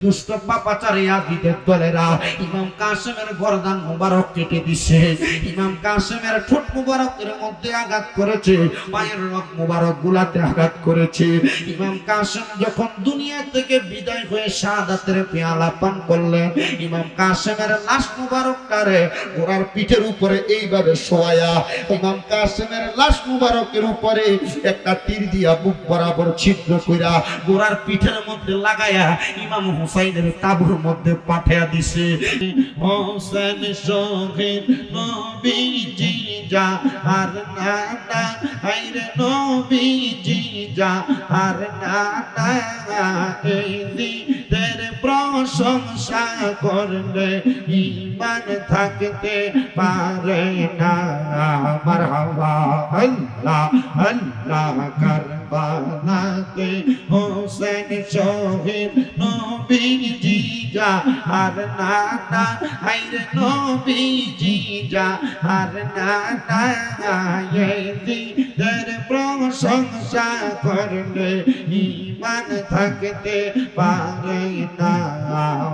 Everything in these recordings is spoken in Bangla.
দুষ্ট পাপাচারী আদিদের দলেরা ইমাম কাসেমের গর্দান মুবারক কেটে দিছে। ইমাম কাসেমের ঠোঁট মুবারকের মধ্যে আঘাত করেছে, পায়ের নখ মুবারক গুলাতে আঘাত করেছে। ইমাম কাসেম যখন দুনিয়া থেকে বিদায় হয়ে শাহাদাতের পেয়ালা পান করলেন, ইমাম কাসেমের লাশ মুবারকটারে ঘোড়ার পিঠের উপরে এইভাবে শোয়ায়া ইমাম কাসেমের লাশ মুবারকের উপরে একটা তীর দিয়া বুক বরাবর ছিদ্র কইরা ঘোড়ার পিঠের মধ্যে লাগায়া ইমাম হুসাইনের তাবুর মধ্যে পাঠিয়ে দিছে। হোসেন শহীদ নবীজি যা আর নানা আইরে নবীজি যা আর নানা এই দিনের প্রশংসা করলে ঈমান থাকতে পারে না। মারহাবা আল্লাহ আল্লাহ কারবালাতে হোসেন শহীদ নবীজি যা আর নানা আইরে নবীজি যা আর নানা এই দিনের প্রশংসা করলে ঈমান থাকতে পারে না।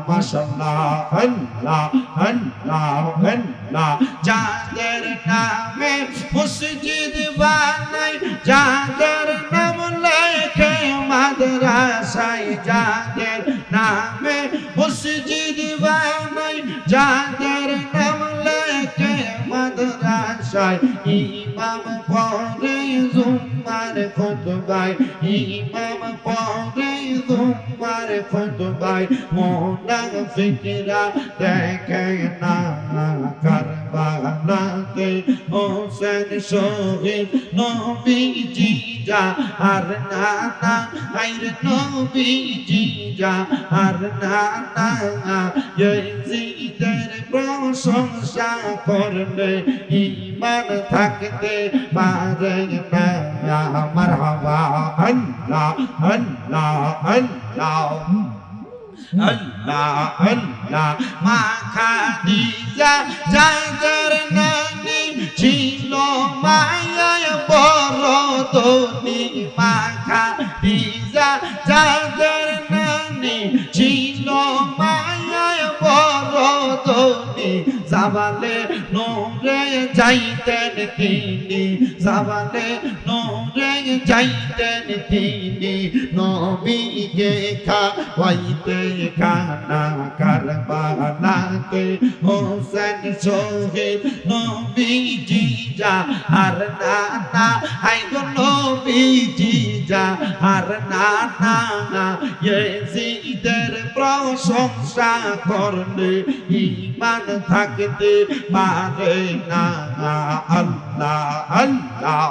মাশাআল্লাহ আল্লাহ আল্লাহ আল্লাহ যাদের নামে মসজিদ বানাই, যাদের নাম লেখে মাদ্রাসায়, যাদের নামে মসজিদ বানাই, যাদের নাম লেখে মাদ্রাসায়, ইমাম পড়ে জুম্মার খুতবায়, ইমাম পড়ে জুম্মার খুতবায়, মুনাফিকরা দেখে না। কারবালাতে হোসেন শহীদ নবীজি যা আর নানা আইরে নবীজি যা আর নানা ইয়াজিদের প্রশংসা করলে ঈমান থাকতে পারে না। মারহাবা আল্লাহ আল্লাহ আল্লাহ আল্লাহ আল্লাহ মা খাদিজা যাদের নানি ছিল মায়ায় বড় ধনী, মা খাদিজা যাদের নানি ছিল মায়ায় বড় ধনী, জাবালে নূরে যাইতেন তিনি, জাবালে নূরে যাইতেন তিনি, নবীকে খাওয়াইতে খানা। কারবালাতে হোসেন শহীদ নবীজি যা আর নানা আই গো নবীজি যা আর নানা ইয়াজিদের প্রশংসা করলে ঈমান থাকতে পারে না। আল্লাহ আল্লাহ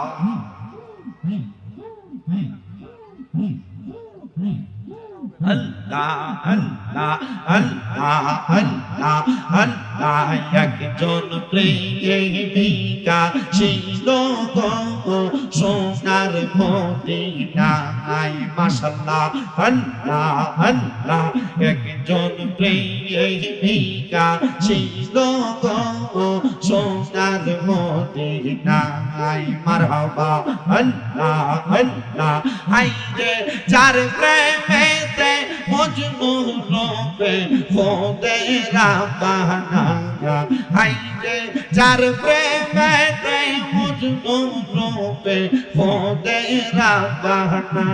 আল্লাহ আল্লাহ আল্লাহ আল্লাহ আল্লাহ একজন প্রেমিকা ছিল গো সোনার মদিনায়। মাশাআল্লাহ আল্লাহ আল্লাহ একজন প্রেমিকা ছিল গো সোনার মদিনায়। মারহাবা আল্লাহ আল্লাহ হাইরে যার প্রেমেতে মজনু রূপে খোদেরা বাহানা, হাইরে যার প্রেমেতে মজনু রূপে খোদেরা বাহানা।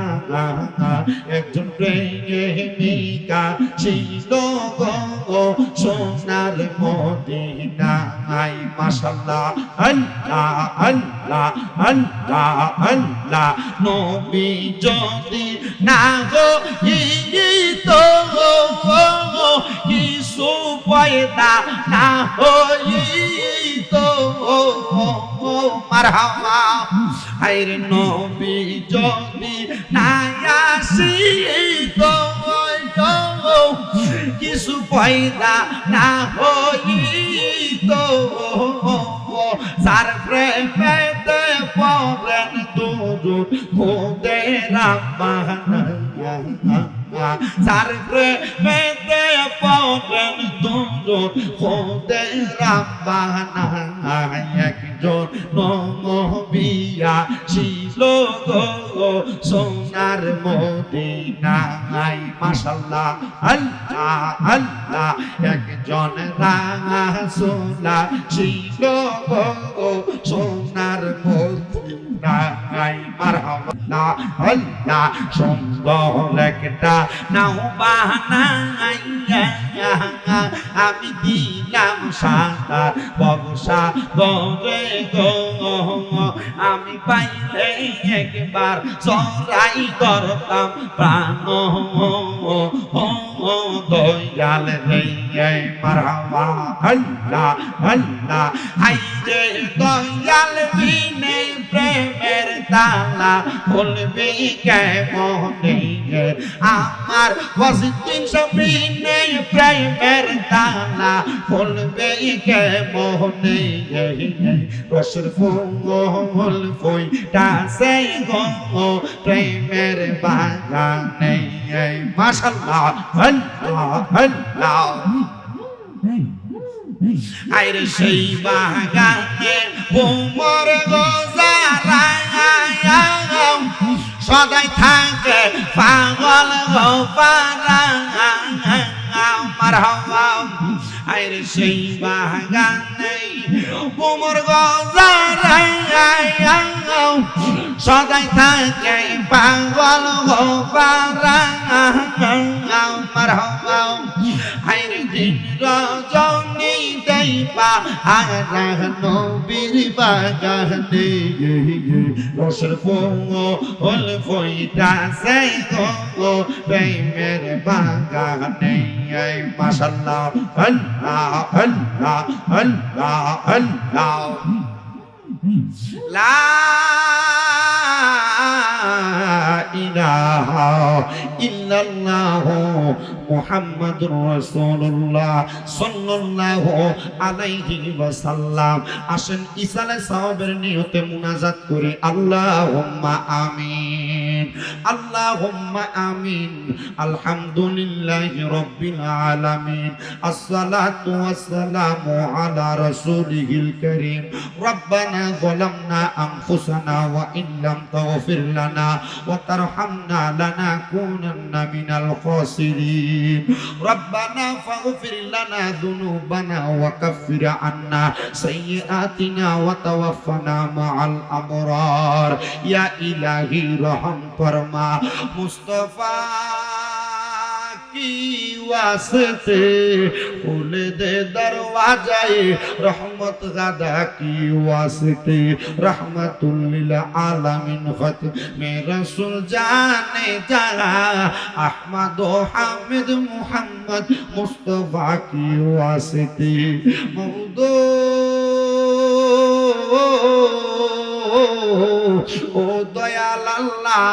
একজন প্রেমিকা ছিল গো সোনার মদিনায়। মাশাআল্লাহ আল্লাহ আল্লাহ আল্লাহ আল্লাহ নবী যদি না গো তো কিছু পয়দা না হইতো। মারহাবা আইরে নবী যদি না আসিতো, কিছু পয়দা না হইতো। যার প্রেমেতে পড়েন দুরূদ খোদেরা বাহানা, যার প্রেমেতে পড়েন দুরূদ খোদেরা বাহানা। একজন নবিয়া ছিল গো সোনার মদিনায় মাশাআল্লাহ আল্লাহ আল্লাহ একজন রাসূল ছিল গো সোনার মদিনায় মারহাবা আল্লাহ সুন্দর একটা নাও বানাইয়া আমি দিলাম সাঁতার বর্ষা গরে গো আমি পাইলে একবার চড়াই করতাম প্রাণ দয়াল রে মারহাবা আল্লাহ আল্লাহ হাই রে দয়াল বিনে প্রেমের তালা খুলবে কেমনে আমার ওয়াসিদিন সাবিনে প্রেমের তালা খুলবে কেমনে রসের ফুল ফুইটাছে গো প্রেমের বাগানে মাশাআল্লাহ আল্লাহ আল্লাহ আইরে সেই বাগানে ভোমর গোজারা সদাই থাকে পাগল গোপারা মারহাবা আইরে সেই বাগানে ভোমর গোজারা সদাই থাকে পাগল গোপারা মারহাবা আইরে দিন রজনী দেবা আর নবীর বাগানে রসের ফুল ফুইটাছে গো প্রেমের বাগানে মাশাআল্লাহ আল্লাহ আল্লাহ আল্লাহ আল্লাহ লা ইলাহা ইল্লাল্লাহ মুহাম্মাদুর রাসূলুল্লাহ সাল্লাল্লাহু আলাইহি ওয়াসাল্লাম আসেন ইসালে সাওয়াবের নিয়তে মুনাজাত করি আল্লাহুম্মা আমিন আল্লাহুম্মা আমিন আলহামদুলিল্লাহি রাব্বিল আলামিন আসসালাতু ওয়াসসালামু আলা রাসূলিহিল কারীম রব্বানা যালামনা আনফুসানা ওয়া ইল্লাম তাগফির লানা ওয়া তারহামনা লানাকুনান্না মিনাল খাসিরিন রব্বানা ফাগফির লানা যুনুবানা ওয়া কাফির আন্না সাইয়্যাতিনা ওয়া তাওয়াফানা মাআল আবরার ইয়া ইলাহি রহম ফরমা মুস্তাফা की वास्ते खोल दे दरवाजाए रहमत गदा की वास्ते रहमतुल लिल आलमीन खत्मे रसूल जाने जरा अहमद हामिद मुहम्मद मुस्तफा की वास्ते मौदो ও দয়াল আল্লাহ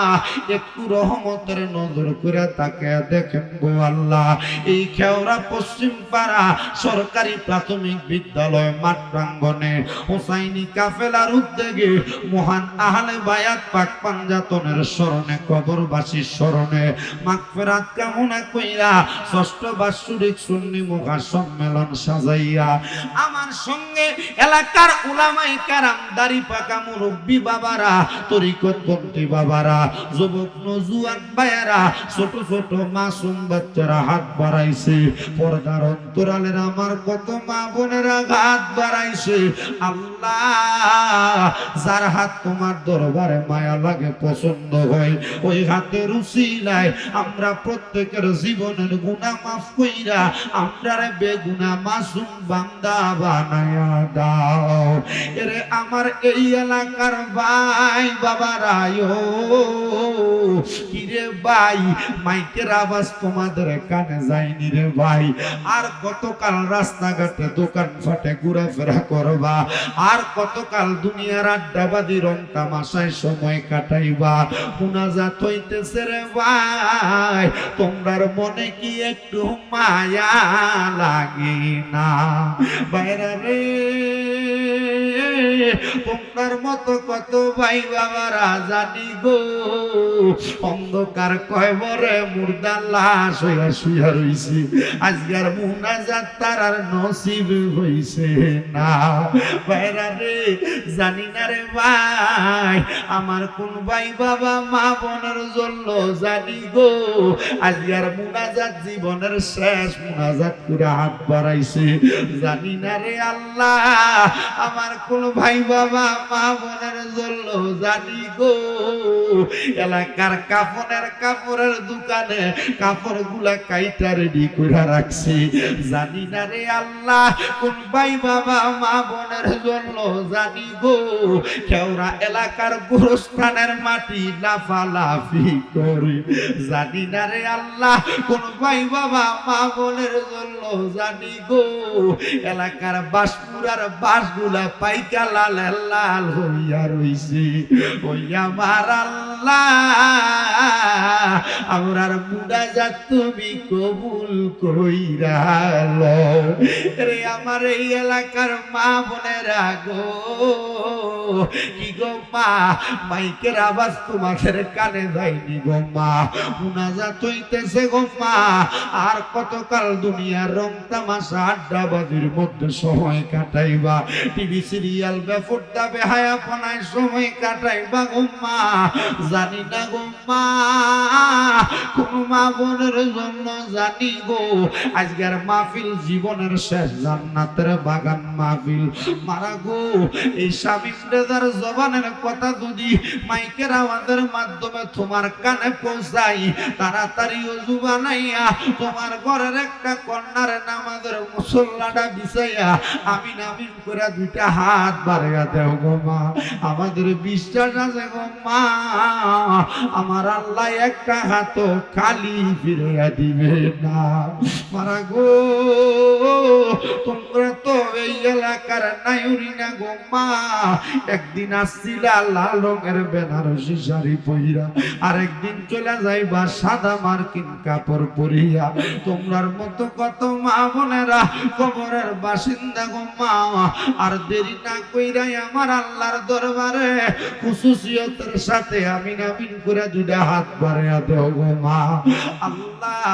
একটু রহমতের নজর করে তাকে দেখেন গো আল্লাহ এই খেওড়া পশ্চিম পাড়া সরকারি প্রাথমিক বিদ্যালয় মাঠ প্রাঙ্গণে হুসাইনি কাফেলার উদ্যোগে মহান আহলে বায়াত পাক পাঞ্জাতনের স্মরণে কবরবাসীর স্মরণে মাগফিরাত কামনা কইরা ষষ্ঠ বাৎসরিক সুন্নি মুখা সম্মেলন সাজাইয়া আমার সঙ্গে এলাকার উলামায়ে কেরাম দাড়ি পাকা মুরব্বি বাবারা তরিকতপন্থী বাবারা যুবক নজুয়ান ভাইয়েরা ছোট ছোট মাসুম বাচ্চারা হাত বাড়াইছে পর্দার অন্তরালের আমার কত মা বোনেরা হাত বাড়াইছে আল্লাহ যার হাত তোমার দরবারে মায়া লাগে পছন্দ হয় ওই হাতের উসিলায় আমরা প্রত্যেকের জীবনের গুনাহ মাফ কইরা আমরারে বেগুনাহ মাসুম বান্দা বানায়া দাও এরে আমার এই এলাকার ভাই বাবারায়ো কিরে ভাই মাইকের আওয়াজ তোমাদের কানে যায়নি রে ভাই আর কতকাল রাস্তাঘাটে দোকান ফাটে ঘোরাফেরা করবা আর কতকাল দুনিয়ার আড্ডাবাদী রং তামাশায় সময় কাটাইবা মুনাজাত হইতেছে রে ভাই তোমরার মনে কি একটু মায়া লাগে না বাইরে রে তোমার মতো কত ভাই বাবারা জানি গো অন্ধকার কয়বরে মুর্দার লাশ হইয়া শুইয়া রইছে আজকের মুনাজাত তার আর নসিব হইছে না ভাইরা রে জানি না রে ভাই আমার কোন ভাই বাবা মা বোনের জন্য জানি গো আজকের মুনাজাত জীবনের শেষ মুনাজাত করে হাত বাড়াইছে জানি না রে আল্লাহ আমার কোন ভাই বাবা মা বোনের জন্য জানি গো এলাকার কাপড়ের দোকানে কাপড় গুলা কাইটা রেডি করে রাখছি জানি না রে আল্লাহ কোন ভাই বাবা মা বোনের জন্য জানি গো কেওড়া এলাকার গোরস্থানের মাটি লাফালাফি করে জানি না রে আল্লাহ কোন ভাই বাবা মা বোনের জন্য জানি গো এলাকার বাসপুরার বাসগুলা পাইকা লাল লাল হইয়া রইছে ওই আমার আল্লাহ আমরার মুনাজাত তুমি কবুল কইরা লও রে আমার এই এলাকার মা বোনেরা গো কি গো মা মাইকের আওয়াজ তোমাদের কানে যায়নি গো মা মুনাজাত হইতেছে গো মা আর কতকাল দুনিয়ার রং তামাশা আড্ডাবাজির মধ্যে সময় কাটাইবা টিভি সিরিয়াল বেফরদা বেহায়াপনায় সময় কাটাইবা গো মা জানি না গো মা কোন মা বোনের জন্য জানি গো আজকের মাহফিল জীবনের শেষ জান্নাতের বাগান মাহফিল মারা গো এই শামীম রেজার জবানের কথা যদি মাইকের আওয়াজের মাধ্যমে তোমার কানে পৌঁছাই তাড়াতাড়ি ওযু বানাইয়া তোমার ঘরের একটা কন্যার নামাজের মুসল্লাটা বিছাইয়া আমিন আমিন করে দুইটা হাত বাড়াইয়া দেও গো মা আমাদের বিশ্বাস আছে গো মা আমার আল্লাহ একটা হাত খালি ফিরিয়া দিবে না মারা গো তোমরা তো এই এলাকার নাইউরি না গো মা একদিন আসছিলা লাল রঙের বেনারসি শাড়ি পইরা আর একদিন চলে যাইবা সাদা মার্কিন কাপড় পরিয়া তোমরার মতো কত মা বোনেরা কবরের বাসিন্দা গো মা আর দেরি না কইরাই আমার আল্লাহর দরবারে খুশুসিয়তের সাথে আমিন আমিন করে দুইটা হাত বাড়াইয়া দেও গো মা আল্লাহ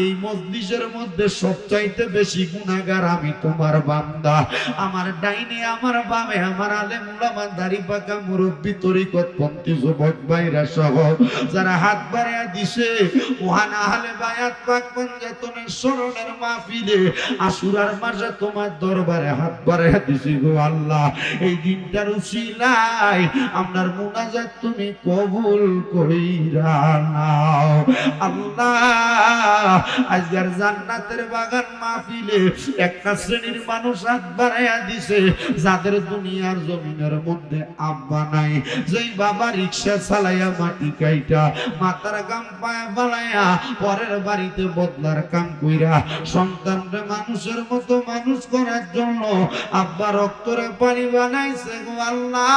এই মজলিসের মধ্যে সবচাইতে বেশি গুনাহগার আমি তোমার বান্দা আমার ডাইনে আমার বামে আমার আলেম উলামা দাড়ি পাকা মুরব্বি তরিকত পন্থী যুবক ভাইরা সহ যারা হাত বাড়াইয়া দিছে মহান আহলে বায়াত পাক পঞ্জাতনের স্মরণের মাহফিলে আশুরার মাসে তোমার দরবারে হাত বাড়াইয়া দিছি গো আল্লাহ এই দিনটার উসিলায় আপনার মুনাজাত তুমি কবুল কইরা নাও আল্লাহ আজকের জান্নাতের বাগান মাহফিলে একটা শ্রেণীর মানুষ হাত বাড়াইয়া দিছে যাদের দুনিয়ার জমিনের মধ্যে আব্বা নাই যেই বাবা রিকশা চালাইয়া মাটি কাইটা মাথার গাম পায়া বালাইয়া পরের বাড়িতে বদলার কাম কইরা সন্তানরে মানুষের মতো মানুষ করার জন্য আব্বা রক্তরে পানি বানাইছে গো আল্লাহ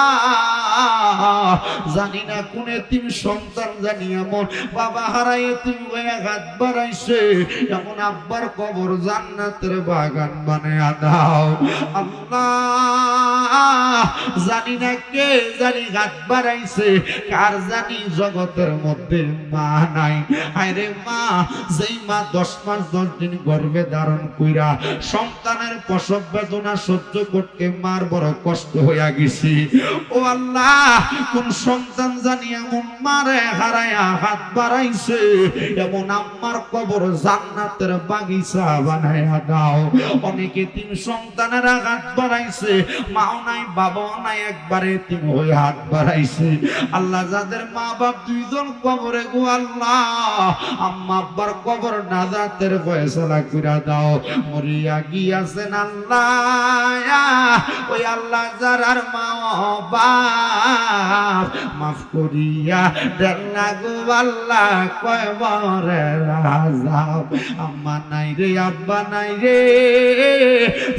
জানি না কোন এতিম সন্তান জানি এমন বাবা হারাইয়ে তুমি হাত বাড়াইছে এমন আব্বার কবর জান্নাতের বাগান বানায়া দাও আল্লাহ জানি না কে জানি হাত বাড়াইছে কার জানি জগতের মধ্যে মা নাই আরে মা যেই মা 10 মাস 10 দিন গর্ভে ধারণ কইরা সন্তানের প্রসব বেদনা সহ্য করতে মার বড় কষ্ট হইয়া গেছি ও আল্লাহ কোন সন্তান জানি এমন মারে হারায়া হাত বাড়াইছে এমন আম্মার কবর জান্নাতের বাগিচা বানায়া দাও অনেকে তিন সন্তানের হাত বাড়াইছে মাও নাই বাবাও নাই একবারে তিন হয়ে হাত বাড়াইছে আল্লাহ যাদের মা বাপ দুইজন কবরে গো আল্লাহ আম্মা আব্বার কবর নাজাতের ফয়সালা কইরা দাও মরিয়া গিয়াছেন আল্লাহ ওই আল্লাহ যারার মা বাপ মাফ করিয়া দেন না গো আল্লাহ কয়বরের আযাব আম্মা নাই রে আব্বা নাই রে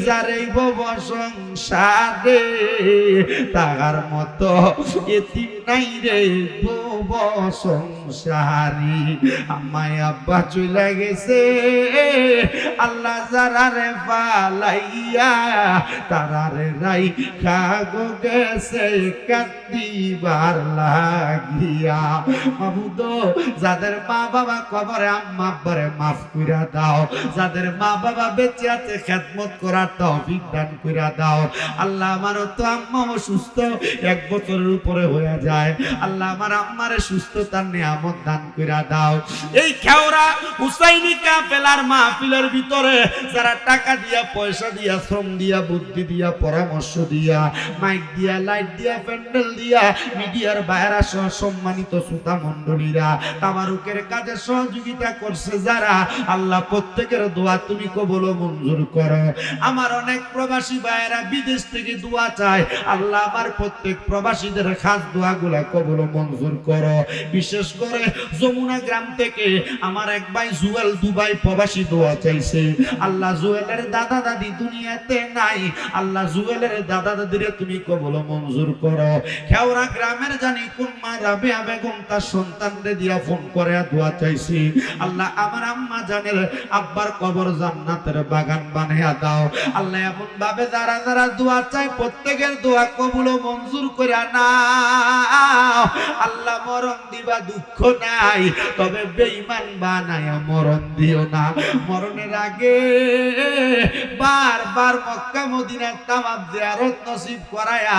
যারে ভব সংসারে তাহার মতো এতিম নাই রে ভব সংসারী আম্মা আব্বা চলে গেছে আল্লাহ যারারে পালাইয়া তারারে রাই খাগো গেছে কান্দিবার লাগিয়া। মাবুদ যাদের মা বাবা কবরে আম্মা আব্বারে মাফ কইরা দাও, যাদের মা বাবা বেঁচে আছে খেদমত করার তৌফিক দান কইরা দাও। আল্লাহ আমারও তো আম্মা অসুস্থ, 1 বছরের উপরে হয়ে যায়, আল্লাহ আমার আম্মারে সুস্থতার নিয়ামত দান কইরা দাও। এই খেওরা হুসাইনি কাফেলার মাহফিলের ভিতরে যারা টাকা দিয়া পয়সা দিয়া শ্রম দিয়া বুদ্ধি দিয়া পরামর্শ দিয়া মাইক দিয়া লাইট দিয়া প্যান্ডেল দিয়া মিডিয়ার বাইরা সহ সম্মানিত শ্রোতা মণ্ডলীরা তাবারুকের কাজে সহযোগিতা করছে যারা, আল্লাহ প্রত্যেকের দোয়া তুমি কবুল ও মঞ্জুর করো। আমার অনেক প্রবাসী ভাইয়েরা বিদেশ থেকে দোয়া চায়, আল্লাহ আমার প্রত্যেক প্রবাসীদের খাস দোয়াগুলা কবুল ও মঞ্জুর করো। বিশেষ করে যমুনা গ্রাম থেকে আমার এক ভাই জুয়েল দুবাই প্রবাসী দোয়া চাইছে, আল্লাহ জুয়েলের দাদা দাদি দুনিয়াতে নাই, আল্লাহ জুয়েলের দাদা দাদিরে তুমি কবুল ও মঞ্জুর করো। খেওরা গ্রামের জানি কোন মা রাবেয়া বেগম তার সন্তানরে দিয়া ফোন করে দোয়া চাইছি, আল্লাহ আমার আম্মা জানের আব্বার কবর জান্নাতের বাগান বানাইয়া দাও। আল্লাহ এমন ভাবে যারা যারা দোয়া চায় প্রত্যেকের দোয়া কবুল ও মঞ্জুর কইরা নাও। আল্লাহ মরণ দিবা দুঃখ নাই, তবে বেঈমান বানায়া মরণ দিও না। মরণের আগে বারবার মক্কা মদিনার তাওয়াফ জিয়ারত নসিব করায়া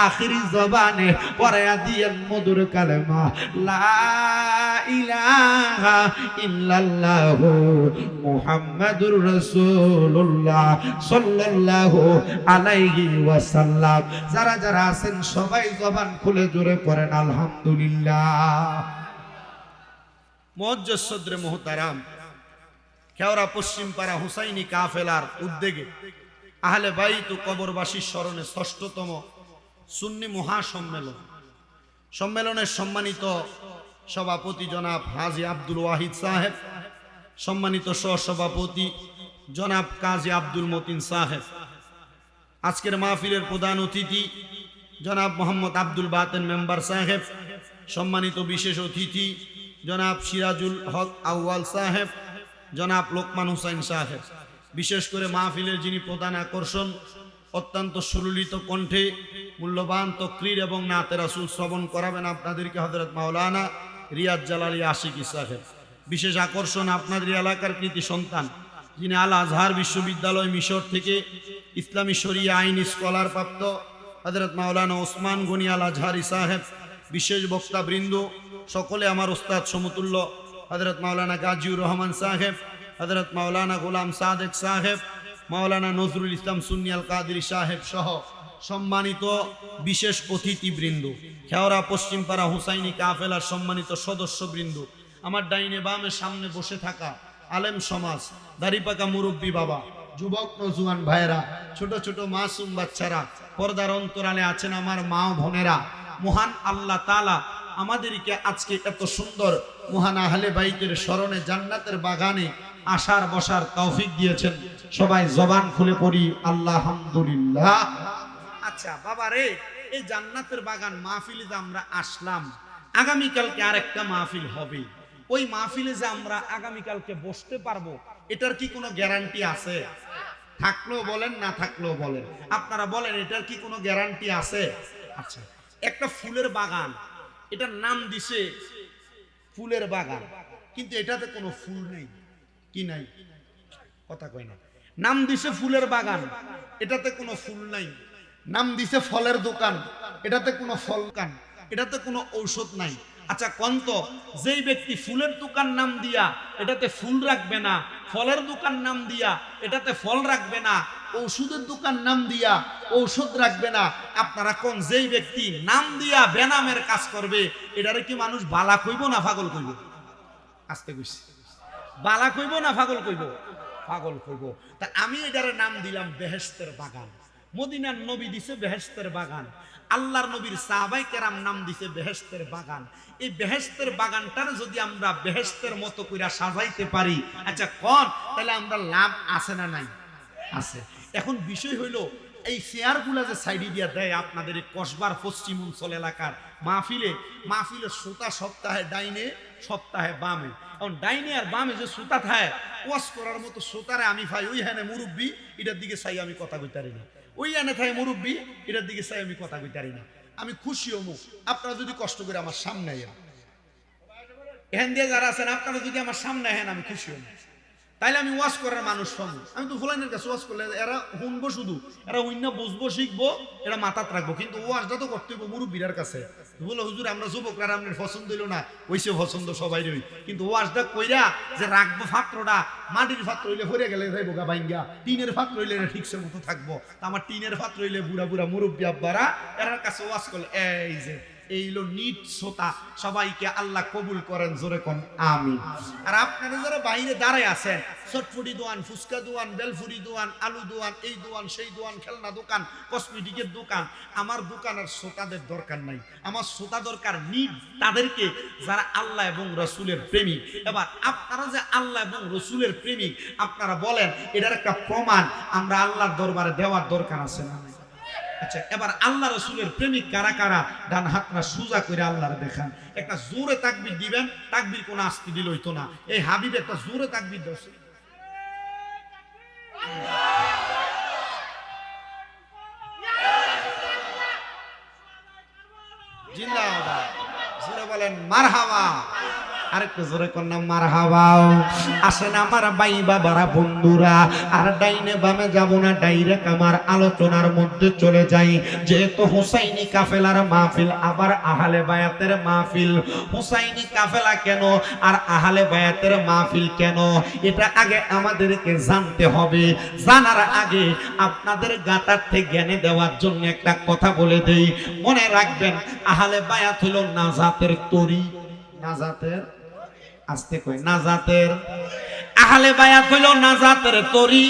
আখিরি জবানে পড়ায়া দিয়েন মধুর কালেমা লা ইলাহা ইল্লাল্লাহু মুহাম্মাদুর রাসূলুল্লাহ সাল্লাল্লাহু আলাইহি ওয়াসাল্লাম। যারা যারা আছেন সবাই জবান খুলে জোরে পড়েন আলহামদুলিল্লাহ। মুআজ্জাজ সদরে মুহতারাম, খেওরা পশ্চিমপাড়া হুসাইনি কাফেলার উদ্যোগে আহলে বাইত ও কবরবাসীর স্মরণে ৬ষ্ঠতম সুন্নি মহাসম্মেলন, সম্মেলনের সম্মানিত সভাপতি জনাব হাজী আব্দুল ওয়াহিদ সাহেব, সম্মানিত সহসভাপতি জনাব কাজী আব্দুল মতিন সাহেব, আজকের মাহফিলের প্রধান অতিথি জনাব মোহাম্মদ আব্দুল বাতেন মেম্বার সাহেব, সম্মানিত বিশেষ অতিথি জনাব সিরাজুল হক আউয়াল সাহেব, জনাব লোকমান হুসাইন সাহেব। বিশেষ করে মাহফিলের যিনি প্রধান আকর্ষণ, অত্যন্ত সুললিত কণ্ঠে মূল্যবান তকরির এবং নাতে রাসূল শ্রবণ করাবেন আপনাদেরকে হযরত মাওলানা রিয়াজ জালালী আশিকি সাহেব। বিশেষ আকর্ষণ আপনাদের এলাকার কৃতি সন্তান, যিনি আল আজহার বিশ্ববিদ্যালয় মিশর থেকে ইসলামী শরিয়া আইন স্কলার প্রাপ্ত হযরত মাওলানা ওসমান গনি আল আজহারি সাহেব। বিশেষ বক্তাবৃন্দ সকলে আমার ওস্তাদ সমতুল্য হযরত মাওলানা গাজীউর রহমান সাহেব, হযরত মাওলানা গোলাম সাদেক সাহেব, মাওলানা নজরুল ইসলাম সুন্নি আল কাদেরী সাহেব সহ সম্মানিত বিশেষ অতিথিবৃন্দ, খেওরা পশ্চিমপাড়া হুসাইনি কাফেলার সম্মানিত সদস্যবৃন্দ, আমার ডাইনে বামে সামনে বসে থাকা আলেম সমাজ, দাড়িপাকা মুরব্বী বাবা, যুবক নজওয়ান ভাইরা, ছোট ছোট মাসুম বাচ্চারা, পর্দার অন্তরালে আছেন আমার মা ও বোনেরা, মহান আল্লাহ তাআলা আমাদেরকে আজকে এত সুন্দর মহান আহলে বাইতের স্মরণে জান্নাতের বাগানে আসার বসার তৌফিক দিয়েছেন। সবাই জবান খুলে পড়ি আলহামদুলিল্লাহ। আচ্ছা বাবা রে, এই জান্নাতের বাগান মাহফিলে যে আমরা আসলাম, আগামীকালকে আরেকটা মাহফিল হবে, ওই মাহফিলে যে আমরা আগামীকালকে বসতে পারবো, এটার কি কোনো গ্যারান্টি আছে? থাকলেও বলেন, না থাকলেও বলেন, আপনারা বলেন এটার কি কোনো গ্যারান্টি আছে? আচ্ছা, একটা ফুলের বাগান, এটার নাম দিছে ফুলের বাগান, কিন্তু এটাতে কোনো ফুল নেই। কি নাই? কথা কয় না। নাম দিছে ফুলের বাগান, এটাতে কোনো ফুল নাই। নাম দিছে ফলের দোকান, এটাতে কোনো ফল কান, এটাতে কোনো ঔষধ নাই। আচ্ছা কন্ত, যেই ব্যক্তি ফুলের দোকান নাম দিয়া এটাতে ফুল রাখবে না, ফলের দোকান নাম দিয়া এটাতে ফল রাখবে না, ঔষধের দোকান নাম দিয়া ঔষধ রাখবে না, আপনারা কোন যেই ব্যক্তি নাম দিয়া বেনামের কাজ করবে, এটারে কি মানুষ বালা কইব না পাগল কইব? আস্তে কইছি, বালা কইব না পাগল কইব? পাগল কইব। তা আমি এটারে নাম দিলাম বেহেশতের বাগান। মদিনার নবী দিছে বেহেশতের বাগান, আল্লাহর নবীর সাহাবায়ে কেরাম নাম দিছে বেহেশতের বাগান। এই বেহেশতের বাগানটার যদি আমরা বেহেশতের মতো কইরা সাজাইতে পারি, আচ্ছা কোন তাহলে আমরা লাভ আছে না নাই? আছে। এখন বিষয় হইল এই চেয়ারগুলা যে সাইডে দিয়া দেয় আপনাদের এই কসবার পশ্চিম অঞ্চল এলাকার মাহফিলের শ্রোতা সপ্তাহে ডাইনে সপ্তাহে বামে। এখন ডাইনে আর বামে যে শ্রোতা থাকে ওয়াজ করার মতো শ্রোতারে আমি ভাই ওই হ্যানে মুরব্বী এটার দিকে চাই আমি কথা কইতারি না, ওই হ্যানে থাকে মুরব্বী এটার দিকে চাই আমি কথা কইতারি না। আমি খুশি হমু আপনারা যদি কষ্ট করে আমার সামনে আইন, এখান দিয়ে যারা আছেন আপনারা যদি আমার সামনে আহেন আমি খুশি হমু। তাইলে আমি ওয়াজ করার মানুষ হম। আমি তো ফুলাইনের কাছে ওয়াজ করলে এরা শুনবো, শুধু এরা অন্য বুঝবো, শিখবো, এরা মাথাত রাখবো, কিন্তু ওয়াজটা তো করতে হইব মুরব্বীর কাছে। বলো হুজুর আমরা যুবকরা আপনার পছন্দ হইল না, ওইসে পছন্দ সবাই রই, কিন্তু ওয়াজটা কইরা যে রাখবো পাত্রটা, মাটির পাত্র হইলে ভরে গেলে যাইবো গা ভাঙ্গা, টিনের পাত্র হইলে ঠিকসে মতো থাকবো। তা আমার টিনের পাত্র হইলে বুড়া বুড়া মুরব্বী আব্বারা এরার কাছে ওয়াজ করলে এই যে এই হলো নিট শ্রোতা, সবাইকে আল্লাহ কবুল করেন, জোরে কোন আমিন। আর আপনারা যারা বাইরে দাঁড়ায় আছেন, চটফুটি দোকান, ফুচকা দোকান, বেলফুরি দোকান, আলু দোকান, এই দোকান সেই দোকান, খেলনা দোকান, কসমেটিকের দোকান, আমার দোকানের শ্রোতাদের দরকার নাই, আমার শ্রোতা দরকার নিট তাদেরকে যারা আল্লাহ এবং রসুলের প্রেমিক। এবার আপনারা যে আল্লাহ এবং রসুলের প্রেমিক আপনারা বলেন, এটার একটা প্রমাণ আমরা আল্লাহর দরবারে দেওয়ার দরকার আছে না? আচ্ছা, এবার আল্লাহ রসুলের প্রেমিক কারা কারা ডান হাতটা সোজা করে আল্লাহর দেখান, একটা জোরে তাকবীর দিবেন। তাকবীর কোন আস্তে দিল হইতো না, এই হাবিব একটা জোরে তাকবীর দাও। জিন্দাবাদ, জোরে বলেন মারহাবা। আরেকটু জোরে কন্যা মারহাবা। আসেন আমার ভাই বাবারা, বন্ধুরা, আর ডাইনে বামে যাব না, ডাইরেক্ট আমার আলোচনার মধ্যে চলে যাই। যেহেতু হুসাইনি কাফেলার মাহফিল, আবার আহলে বায়াতের মাহফিল। হুসাইনি কাফেলা কেন আর আহলে বায়াতের মাহফিল কেন, এটা আগে আমাদেরকে জানতে হবে। জানার আগে আপনাদের গাতার্থে জ্ঞানে দেওয়ার জন্য একটা কথা বলে দেই, মনে রাখবেন আহলে বায়াত হলো নাজাতের তরি। নাজাতের, আস্তে কই, নাজাতের, আহলে বায়াত হইল নাজাতের তরি।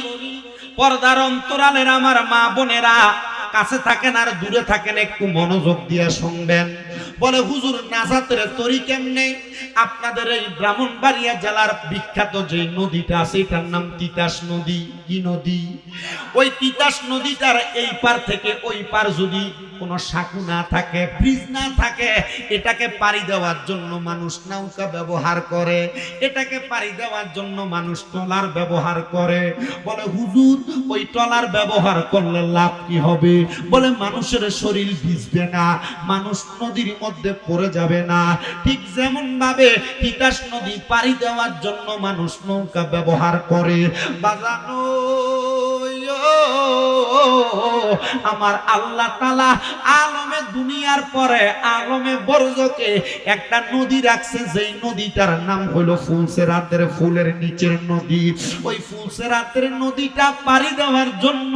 পর্দার অন্তরালের আমার মা বোনেরা, কাছে থাকেন আর দূরে থাকেন, একটু মনোযোগ দিয়ে শুনবেন। বলে হুজুর নাজাতের তরি কেমনে? আপনাদের এই ব্রাহ্মণবাড়িয়া জেলার বিখ্যাত যে নদীটা আছে, এটার নাম তিতাস নদী। কি নদী? ওই তিতাস নদীটার এই পার থেকে ওই পার যদি কোনো সাঁকু না থাকে, ব্রিজ না থাকে, এটাকে পাড়ি দেওয়ার জন্য মানুষ নৌকা ব্যবহার করে, এটাকে পাড়ি দেওয়ার জন্য মানুষ ট্রলার ব্যবহার করে। বলে হুজুর ওই ট্রলার ব্যবহার করলে লাভ কি হবে? বলে মানুষের শরীর ভিজবে না, মানুষ নদীর মধ্যে পড়ে যাবে না। ঠিক যেমন ভাবে তিতাস নদী পাড়ি দেওয়ার জন্য মানুষ নৌকা ব্যবহার করে। বাজানো আমার আল্লাহ তাআলা আলমে দুনিয়ার পরে আলমে বরজকে একটা নদী রাখছে, যেই নদীটার নাম হলো ফুলসেরাতের, ফুলের নিচের নদী। ওই ফুলসেরাতের নদীটা পাড়ি দেওয়ার জন্য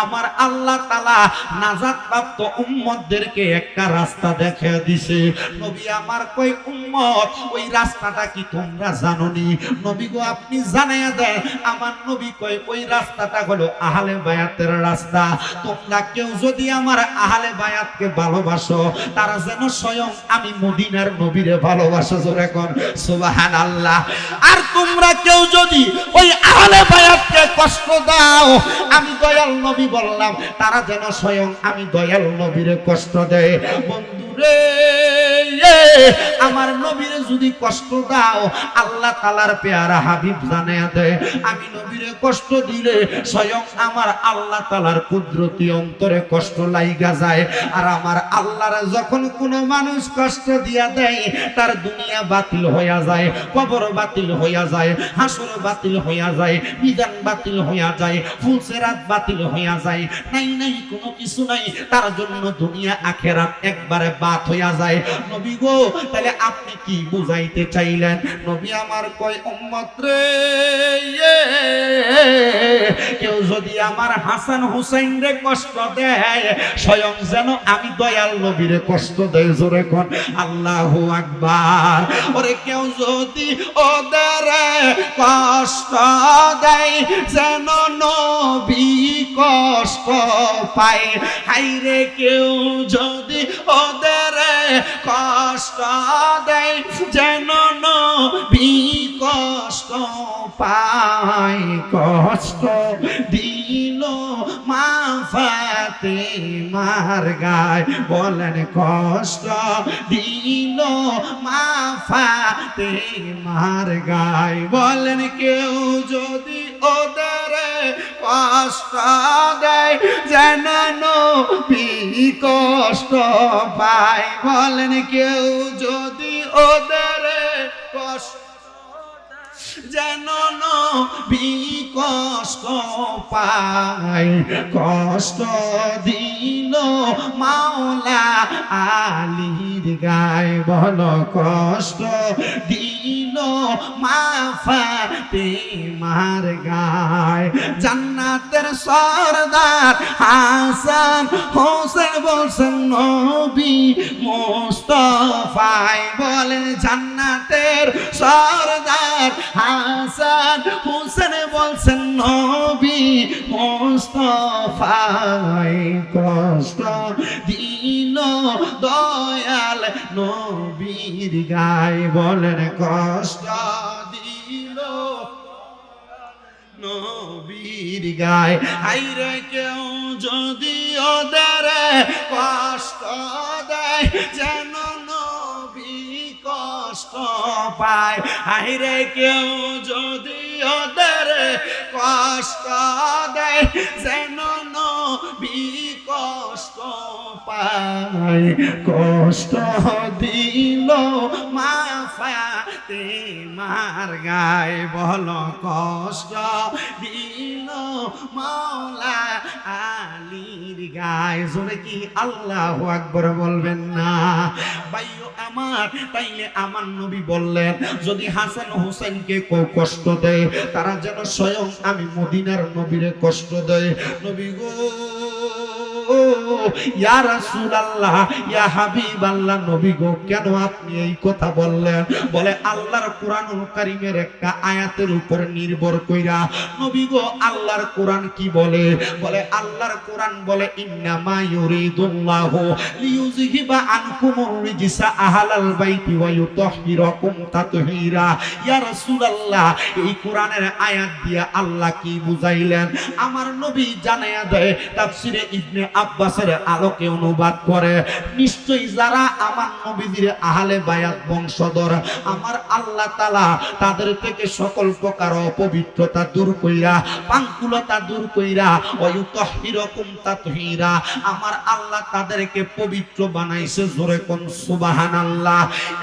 আমার আল্লাহ তাআলা নাজাত প্রাপ্ত উম্মতদেরকে একটা রাস্তা দেখিয়ে দিছে। নবী আমার কই উম্মত ওই রাস্তাটা কি তোমরা জানোনি? নবী গো আপনি জানাইয়া দেন। আমার নবী কই ওই রাস্তাটা হলো আহলে বায়াতের রাস্তা। তোমরা কেউ যদি আমার আহলে বায়াতকে ভালোবাসো, তারা যেন স্বয়ং আমি মদিনার নবীরে ভালোবাসো, জোরে কোন সুবহানাল্লাহ। আর তোমরা কেউ যদি ওই আহলে বায়াতকে কষ্ট দাও, আমি দয়াল নবী বললাম, তারা যেন স্বয়ং আমি দয়াল নবীরে কষ্ট দেয়। বন্ধুরে আমার নবীরে যদি কষ্ট দাও, আল্লাহ তাআলার পেয়ারা হাবিব জানায়া দেয়, আমি নবীরে কষ্ট দিলে স্বয়ং আমার আল্লাহ তাআলার কুদরতি অন্তরে কষ্ট লাইগা যায়। আর আমার আল্লাহর যখন কোনো মানুষ কষ্ট দিয়া দেয়, তার দুনিয়া বাতিল হইয়া যায়, কবর বাতিল হইয়া যায়, হাসর বাতিল হইয়া যায়, মিজান বাতিল হইয়া যায়, ফুলসেরাত বাতিল হইয়া যায়। নাই নাই কোনো কিছু নাই, তার জন্য দুনিয়া আখেরাত একবারে বাত হইয়া যায়। নবী গো তাহলে আপনি কি বুঝাইতে চাইলেন? নবী আমার কয় উম্মত রে, কেউ যদি আমার হাসান হুসাইন রে কষ্ট দেয়, স্বয়ং যেন আমি দয়াল নবীরে কষ্ট দেয়, জোরে কোন আল্লাহু আকবার। ওরে কেউ যদি ওদের কষ্ট দেয়, যেন নবী কষ্ট পায়। হাইরে কেউ যদি ওদের কষ্ট দেয়, যেন নবী কষ্ট পায়। কষ্ট দিল মাফ ফাতেমার গায় বলেন কষ্ট দিল মা ফাতেমার গায় বলেন কেউ যদি ওদের কষ্ট দেয় যেন নবী কষ্ট পায় বলেন কেউ যদি ওদের কষ্ট যেন নবী কষ্ট পায় কষ্ট দিল মাওলা আলীর গায় বলো কষ্ট দিল মা ফাতেমার গায় জান্নাতের সরদার হাসান হোসেন বলছেন নবী মুস্তাফায় বলেন জান্নাতের সরদার হাসান হোসেন বলছেন নবী মুস্তাফায় কষ্ট দিল দয়াল নবীর গায় বলেন কষ্ট দিল নবীর গায় হাইরে কেউ যদি ওদের কষ্ট দেয় যেন নবী কষ্ট পায় হাইরে কেউ যদি ওদের কষ্ট দেয় যেন নবী কষ্ট পায় কষ্ট দিল মা ফাতেমার গায় বলো কষ্ট দিল মাওলা আলীর গায় জোরে কি আল্লাহু আকবার বলবেন না ভাইও আমার তাইলে আমার নবী বললেন যদি হাসান হোসেনকে কেউ কষ্ট দেয় তারা যেন স্বয়ং আমি মদিনার নবীরে কষ্ট দেয় নবী গো ইয়া রাসূলুল্লাহ ইয়া হাবিবাল্লাহ নবী গো কেন আপনি এই কথা বললেন বলে আল্লাহর কোরআনুল কারীমের একটা আয়াতের উপর নির্ভর কইরা নবী গো আল্লাহর কোরআন কি বলে বলে আল্লাহর কোরআন বলে ইন্নামা ইউরিদুল্লাহু লিইউযহিবা আনকুমুর রিজসা আহলাল বাইতি ওয়া ইউতাহহিরাকুম তাতহীরা ইয়া রাসূলুল্লাহ এই কোরআনের আয়াত দিয়া আল্লাহ কি বুঝাইলেন আমার নবী জানায়া দেয় তাফসিরে ইবনে আব্বাসের আলোকে অনুবাদ করে নিশ্চয়ই যারা আমার নবীদের আহলে বায়াত বংশধর আমার আল্লাহ তাআলা তাদের থেকে সকল প্রকার অপবিত্রতা দূর কইরা পাঙ্কুলতা দূর কইরা ওয়ায়ুতাহহিরাকুম তাতহীরা আমার আল্লাহ তাদেরকে পবিত্র বানাইছে জোরে কোন সুবহানাল্লাহ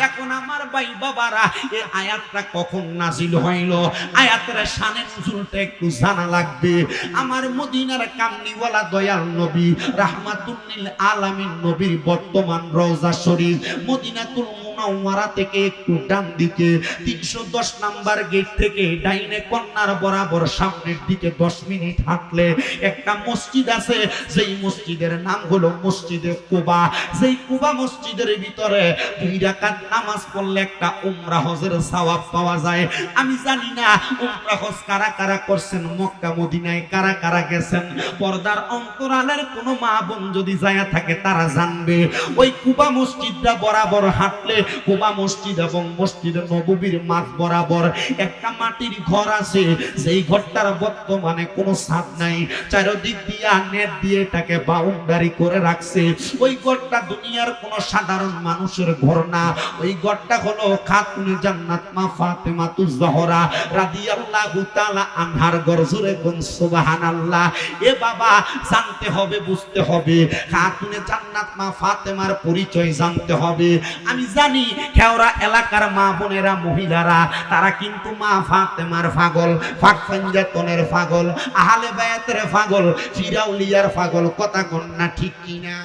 এখন আমার ভাই বাবারা এই আয়াতটা কখন নাজিল হইল আয়াতের শানে নুজুলটা একটু জানা লাগবে আমার মদিনার কামলিওয়ালা দয়াল নবী রাহমাতুল লিল আলামিন নবীর বর্তমান রওজা শরীফ মদিনাতুল মুনাওয়ারা থেকে একটু ডান দিকে 310 নাম্বার গেট থেকে ডাইনে কর্নার বরাবর সামনের দিকে 10 মিনিট হাঁটলে একটা মসজিদ আছে যেই মসজিদের নাম হলো মসজিদে কুবা যেই কুবা মসজিদের ভিতরে 2 রাকাত নামাজ পড়লে একটা উমরা হজের সওয়াব পাওয়া যায় আমি জানি না উমরা হজ কারা কারা করছেন মক্কা মদিনায় কারা কারা গেছেন পর্দার অন্তরালের কোন মা বোন যদি যায় থাকে তারা জানবে ওই কুবা মসজিদটা বরাবর হাঁটলে কুবা মসজিদ এবং মসজিদ নববীর মাঝ বরাবর একটা মাটির ঘর আছে যেই ঘরটার বর্তমানে কোনো ছাদ নাই চারদিক দিয়া নেট দিয়ে এটাকে বাউন্ডারি করে রাখছে ওই ঘরটা দুনিয়ার কোনো সাধারণ মানুষের ঘর না ওই ঘরটা হলো খাতুনে জান্নাত মা ফাতেমাতুজ জহরা রাদিয়াল্লাহু তাআলা আনহার ঘর জুড়ে কোন সুবহানাল্লাহ এ বাবা জানতে হবে বুঝতে হবে খাতুনে জান্নাত মা ফাতেমার পরিচয় জানতে হবে আমি জানি খেওরা এলাকার মা বোনেরা মহিলারা তারা কিন্তু মা ফাতেমার পাগল ফাক ফাঞ্জাতনের পাগল আহলে বায়াতের পাগল ফিরাউলিয়ার পাগল কথা কোন না ঠিক কিনা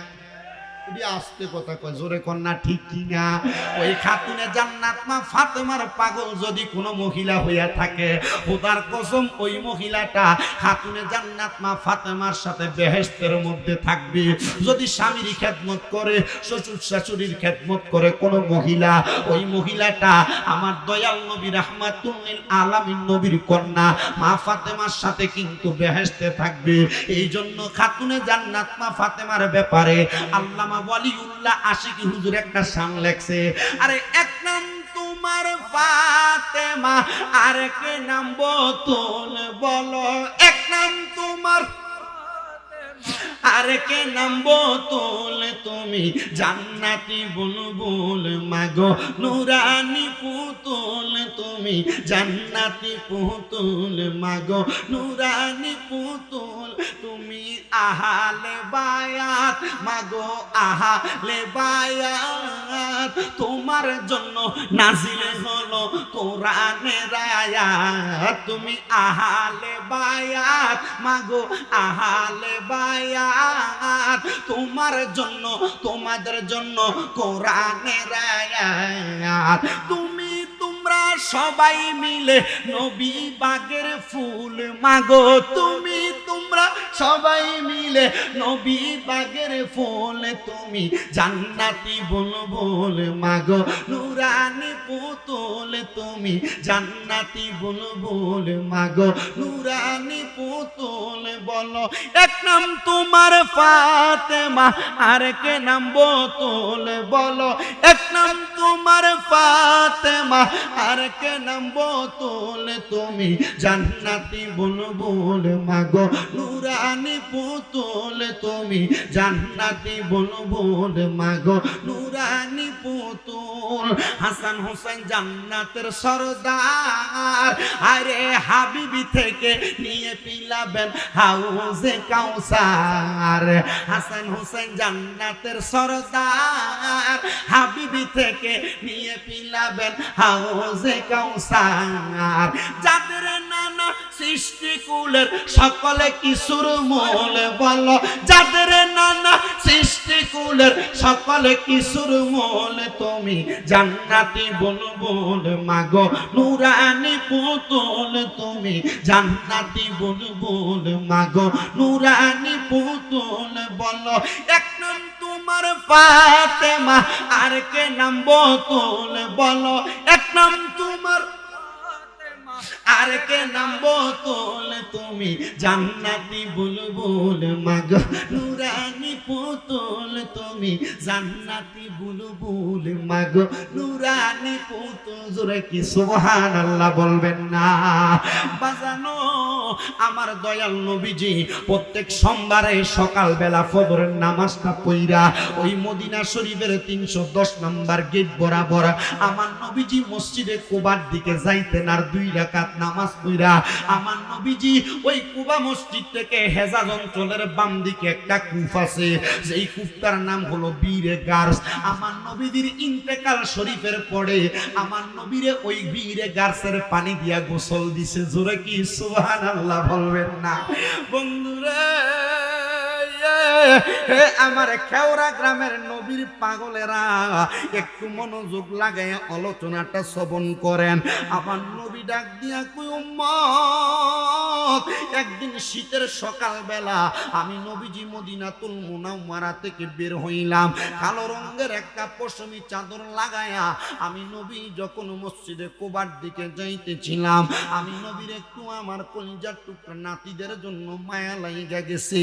আস্তে কথা কয় জোরে কন্যা ঠিক কিনা ওই খাতুনে জান্নাত মা ফাতেমার পাগল যদি কোনো মহিলা হইয়া থাকে খোদার কসম ওই মহিলাটা খাতুনে জান্নাত মা ফাতেমার সাথে বেহেশতের মধ্যে থাকবে যদি স্বামীর খেদমত করে শ্বশুর শাশুড়ির খেদমত করে কোনো মহিলা ওই মহিলাটা আমার দয়াল নবী রাহমাতুল লিল আলামিন নবীর কন্যা মা ফাতেমার সাথে কিন্তু বেহেশতে থাকবে এই জন্য খাতুনে জান্নাত মা ফাতেমার ব্যাপারে আল্লামা ওয়ালিউল্লাহ আশিকি হুজুর একটা শান লেখছে আরে এক নাম তোমার ফাতেমা আর কে নাম বতুল বলো এক নাম তোমার আর কে নামবো তোলে তুমি জান্নাতি বুলবুল মাগো নুরানি পুতুল তুমি জান্নাতি পুতুল মাগো নুরানি পুতুল তুমি আহালে বায়াত মাগো আহালে বায়াত তোমার জন্য নাজিল হলো কোরআনের আয়াত তুমি আহালে বায়াত মাগো আহালে বায়াত তোমার জন্য তোমাদের জন্য কোরআনের আয়াত তুমি তোমরা সবাই মিলে নবী বাগের ফুল মাগো তুমি তোমরা সবাই মিলে নবী বাগের ফুল তুমি জান্নাতি বুলবুল মাগো নুরানি পুতুল তুমি জান্নাতি বুলবুল মাগো নুরানি পুতুল বলো এক নাম তোমার ফাতেমা আর কে নাম বোতল বলো এক নাম তোমার ফাতেমা আর কে নাম বোতল তুমি জান্নাতি বুলবুল মাগো নুরানি পুতুল তুমি জান্নাতি বুলবুল মাগো নুরানি পুতুল হাসান হোসেন জান্নাতের সরদার আরে হাবিবি থেকে নিয়ে পিলাবেন হাউজে কাউসার হাসান হোসেন জান্নাতের সরদার হাবিবি থেকে নিয়ে পিলাবেন হাউজে কাউসার যাদের নানা সৃষ্টিকুলের সকলে কিশোর মূল বলো যাদের নানা সৃষ্টিকুলের সকলে কিশোর মূল তুমি জান্নাতি বুলবুল মাগো নুরানি পুতুল তুমি জান্নাতি বুলবুল মাগো নুরানি পুতুল বলো এক নাম তোমার ফাতেমা আর কে নাম বোতল বলো এক নাম তোমার আর কে নাম বোতল তুমি জান্নাতি বুলবুল মাগো নুরানি পুতুল তুমি জান্নাতি বুলবুল মাগো নুরানি পুতুল জোরে কি সুবহানাল্লাহ বলবেন না বাজানো আমার দয়াল নবীজি প্রত্যেক সোমবারে সকালবেলা ফজরের নামাজটা পড়া ওই মদিনা শরীফের 310 নম্বর গেট বরাবর আমার নবীজি মসজিদে কুবার দিকে যাইতেন আর 2 রাকাত নামাজ পড়া আমার নবীজি ওই কুবা মসজিদ থেকে হেজাজ অঞ্চলের বাম দিকে একটা কূপ আছে যেই কূপটার নাম হলো বীরে গার্স আমার নবীজির ইন্তেকাল শরীফের পরে আমার নবীরে ওই বীরে গার্সের পানি দিয়া গোসল দিছে জোরে কি সুবহানাল্লাহ বলবেন না বন্ধুরা আমার খেওরা গ্রামের নবীর পাগলেরা একটু মনোযোগ লাগাইয়া আলোচনাটা শ্রবণ করেন আমার নবী ডাক দিয়া কই উম্মত একদিন শীতের সকালবেলা আমি নবীজি মদিনাতুল মুনাওয়ারা থেকে বের হইলাম কালো রঙের একটা পশমি চাদর লাগায়া আমি নবী যখন মসজিদে কুবার দিকে যাইতেছিলাম আমি নবীর একটু আমার কলিজার টুকরা নাতিদের জন্য মায়া লাগা গেছে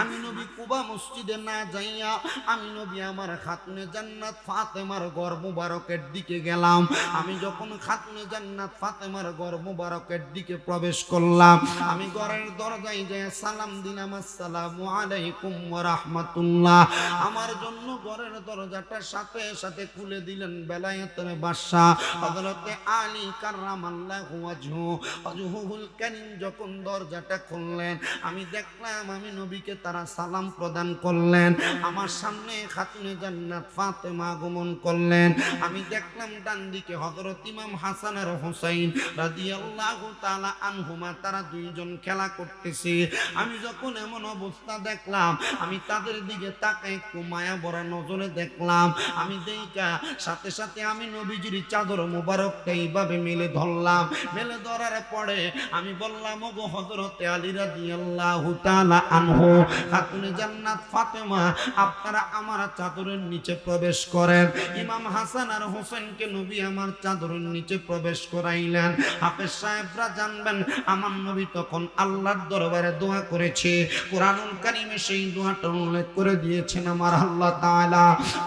আমি নবী কুবা মসজিদে না যাইয়া আমি নবী আমার খাতুনে জান্নাত ফাতেমার ঘর মুবারকের দিকে গেলাম আমি যখন খাতুনে জান্নাত ফাতেমার ঘর মুবারকের দিকে প্রবেশ করলাম আমি ঘরের দরজায় যেয়ে সালাম দিলাম আসসালামু আলাইকুম ওয়া রাহমাতুল্লাহ আমার জন্য ঘরের দরজাটা সাথে সাথে খুলে দিলেন বেলায়েতের বাদশা হযরতে আলী কাররামাল্লাহু ওয়াজহুল কারীম যখন দরজাটা খুললেন আমি দেখলাম আমি নবীকে তারা সালাম প্রদান করলেন আমার সামনে খাতুনে জান্নাত ফাতেমা আগমন করলেন আমি দেখলাম ডান দিকে হযরত ইমাম হাসান আর হুসাইন রাদিয়াল্লাহু তাআলা আনহুমা তারা দুইজন খেলা করতেছে আমি যখন এমন অবস্থা দেখলাম আমি তাদের দিকে তাকাই একটু মায়া ভরা নজরে দেখলাম আমি দেখা সাথে সাথে আমি নবীজির চাদর মোবারকটা এইভাবে মেলে ধরলাম মেলে ধরার পরে আমি বললাম ওগো হযরতে আলী রাদিয়াল্লাহু তাআলা আনহু খাতুনে জান্নাত ফাতেমা আপনারা আমার চাদরের নিচে প্রবেশ করেন ইমাম হাসান আর হোসেনকে নবী আমার চাদরের নিচে প্রবেশ করাইলেন হাফেজ সাহেবরা জানবেন আমার নবী তখন আল্লাহর দরবারে দোয়া করেছে কোরআনুল কারীমে সেই দোয়াটা উল্লেখ করে দিয়েছেন আমার আল্লাহ তাআলা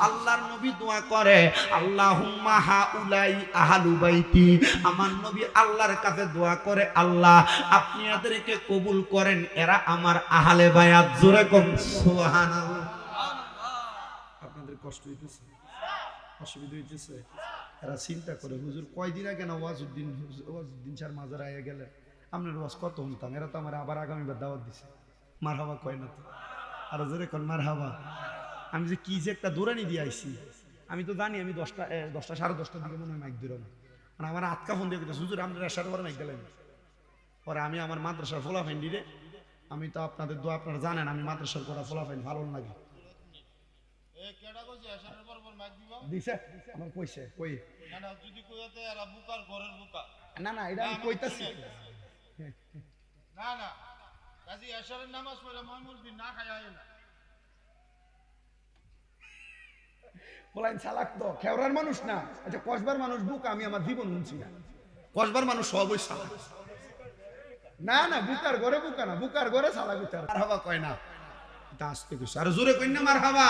আল্লাহর নবী দোয়া করে আল্লাহুম্মা হাউলাই আহলু বাইতি আমার নবী আল্লাহর কাছে দোয়া করে আল্লাহ আপনি এদেরকে কবুল করেন এরা আমার আহলে বায়াত জোরে কোন সুবহানাল্লাহ। আপনাদের কষ্ট হইতেছে, অসুবিধা হইতেছে? এরা চিন্তা করে হুজুর কয়দিন আগে না ওয়াজউদ্দিন স্যার মাজার আয়া গেলে আপনার ওয়াজ কত শুনতাম, এরা তো আমার আবার আগামীবার দাওয়াত দিছে। মারহাবা কয় না তো, আর জোরে কোন মারহাবা। আমি যে কি যে একটা দৌড়ানি দিয়ে আইছি, আমি তো জানি আমি 10টা 10:30 দিকে মনে হয় মাইক দিল না, মানে আমার আটকা ফোন দিয়ে গেছে হুজুর আপনার এসার পরে মাইক দিলেন। পরে আমি আমার মাদ্রাসার ফোলাফাইন দিলে, আমি তো আপনাদের দোয়া আপনারা জানেন আমি মাদ্রাসার করা ফোলাফাইন ভালো লাগে দিছে আমার কইছে কই না না এটা আমি কইতাছি না না কাজী এশারের নামাজ পড়ে ময়মুলবি না খায়া না বলেন চালাক তো খেওরার মানুষ না, আচ্ছা কসবার মানুষ বুক আমি আমার জীবন শুনছি না, কসবার মানুষ সবই চালাক। না না বুকার ঘরে বুকা না, বুকার ঘরে চালাক উঠার মারহাবা কয় না, এটা আসতে কইছে আর জোরে কই না মারহাবা।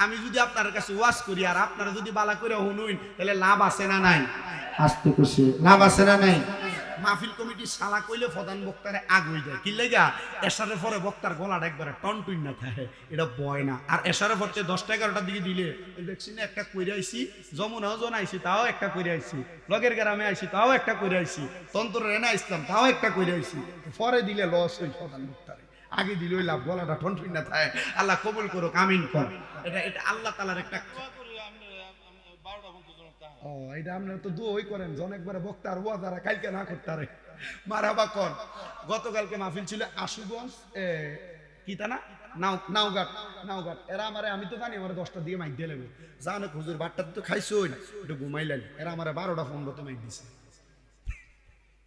আমি যদি আপনার কাছে ওয়াজ করি আর আপনারা যদি বালা করে শুনুন তাহলে লাভ আছে না নাই? আসতে খুশি লাভ আছে না নাই? মাহফিল কমিটি শালা কইলে প্রধান বক্তারে আগ হয়ে যায়, কি লেগা এশারের পরে বক্তার গলাটা একবারে টনটুন না থাকে, এটা বয় না। আর এশারের পরে 10টা-11টার দিকে দিলে দেখছি না একটা কইরে আইছি, যমুনাও জন আইছি তাও একটা কইরে আইছি, লগের গ্রামে আইছি তাও একটা কইরে আইছি, তন্ত্র রেনা ইসলাম তাও একটা কইরে আইছি, পরে দিলে লস ওই প্রধান বক্তারে, আগে দিলে ওই লাভ গলাটা টনটুন না থাকে। আল্লাহ কবুল করুক, আমিন কর। এটা আল্লাহ তাআলার একটা ও এটা আপনারা তো দুই করেন জন একবারে বক্তার ওয়াজারা কালকে না করতারে মারহাবা কোন। গতকালকে মাহফিল ছিল আশুগঞ্জ কি তা না নাওঘাট এরা আমারে, আমি তো জানি আমার 10টার দিকে মাইক দিয়ে লেবে জানো হুজুর বাট্টা তো খাইছই একটু ঘুমাইলেন, এরা আমার 12টা-15তে মাইক দিছে।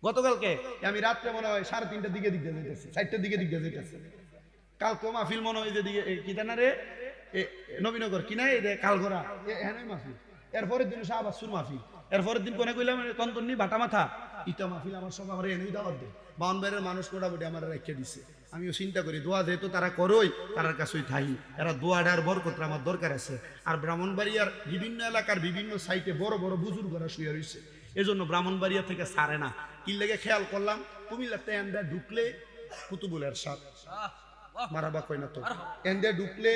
গতকালকে আমি রাত্রে মনে হয় 3:30টার দিকে যাইতেছি, 4টার দিকে যাইতেছে। কালকে মাহফিল মনে হয় যেদিকে কি তা না রে নবীনগর কিনা এই কালগোড়া এখানে মাহফিল, এরপরের দিন শাহবাজ সুর মাহফিল, এরপরের দিন কোনে কইলাম তন্তনি বাটা মাথা ইটা মাহফিল, আমার সব আমার এনেই দাওয়াত দে বাউন্ডারের মানুষ মোটামুটি আমার রেখে দিছে। আমিও চিন্তা করি দোয়া যেহেতু তারা করোই তার কাছেই থাই, এরা দোয়াডার বরকত আমার দরকার আছে। আর ব্রাহ্মণবাড়িয়ার বিভিন্ন এলাকার বিভিন্ন সাইটে বড় বড় বুজুর্গরা শুয়ে রয়েছে, এজন্য ব্রাহ্মণবাড়িয়া থেকে সারে না। কি লেগে খেয়াল করলাম কুমিল্লাতে এন্ডা ঢুকলে কুতুবুলের সাথ মারাবা কই না তো, এন্ডে ঢুকলে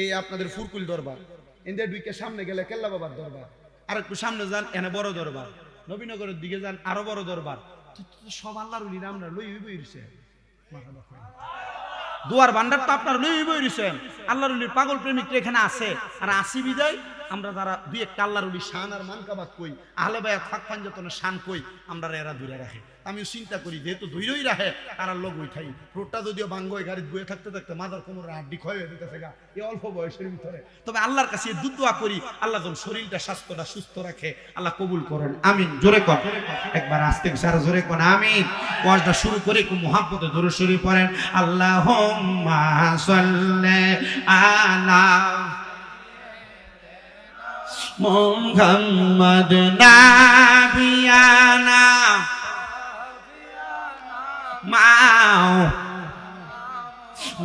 এই আপনাদের ফুরকুল দরবার, এন্ডে ঢুকে সামনে গেলে কেল্লা বাবার দরবার, আর একটু সামনে যান এনে বড় দরবার, নবীনগরের দিকে যান আরো বড় দরবার। সব আল্লাহর উলিরা আমরা লই বইছে মারাবা কই না। দুয়ার ভান্ডার তো আপনার লই বইছেন, আল্লাহর উলির পাগল প্রেমিক এখানে আছে, আর আসি বিদায় আমরা যারা দুই একটা আল্লাহর উলি শান আর মানকাবাত কই আহলে বায়াত ফাঁক পাঞ্জাতনের শান কই আমরা এরা দূরে রাখে। আমিও চিন্তা করি যেহেতু ধৈর্যই রাখে তারা লোক উঠাই রোডটা যদিও ভাঙ্গ হয় গাড়ি বয়ে থাকতে থাকতে মাথার কোমরে হাড্ডি ক্ষয় হয়ে যেতেছে গা এই অল্প বয়সের ভিতরে, তবে আল্লাহর কাছে দোয়া করি আল্লাহ যেন শরীরটা স্বাস্থ্যটা সুস্থ রাখে, আল্লাহ কবুল করেন আমিন। জোরে কর একবার আস্তে সারা জোরে কর আমিন। ওয়াজটা শুরু করে একটু মুহাব্বতে দরুদ শরীফ পড়েন। আল্লাহুম্মা সাল্লি আলা মুহাম্মদ নাবিয়ানা মাও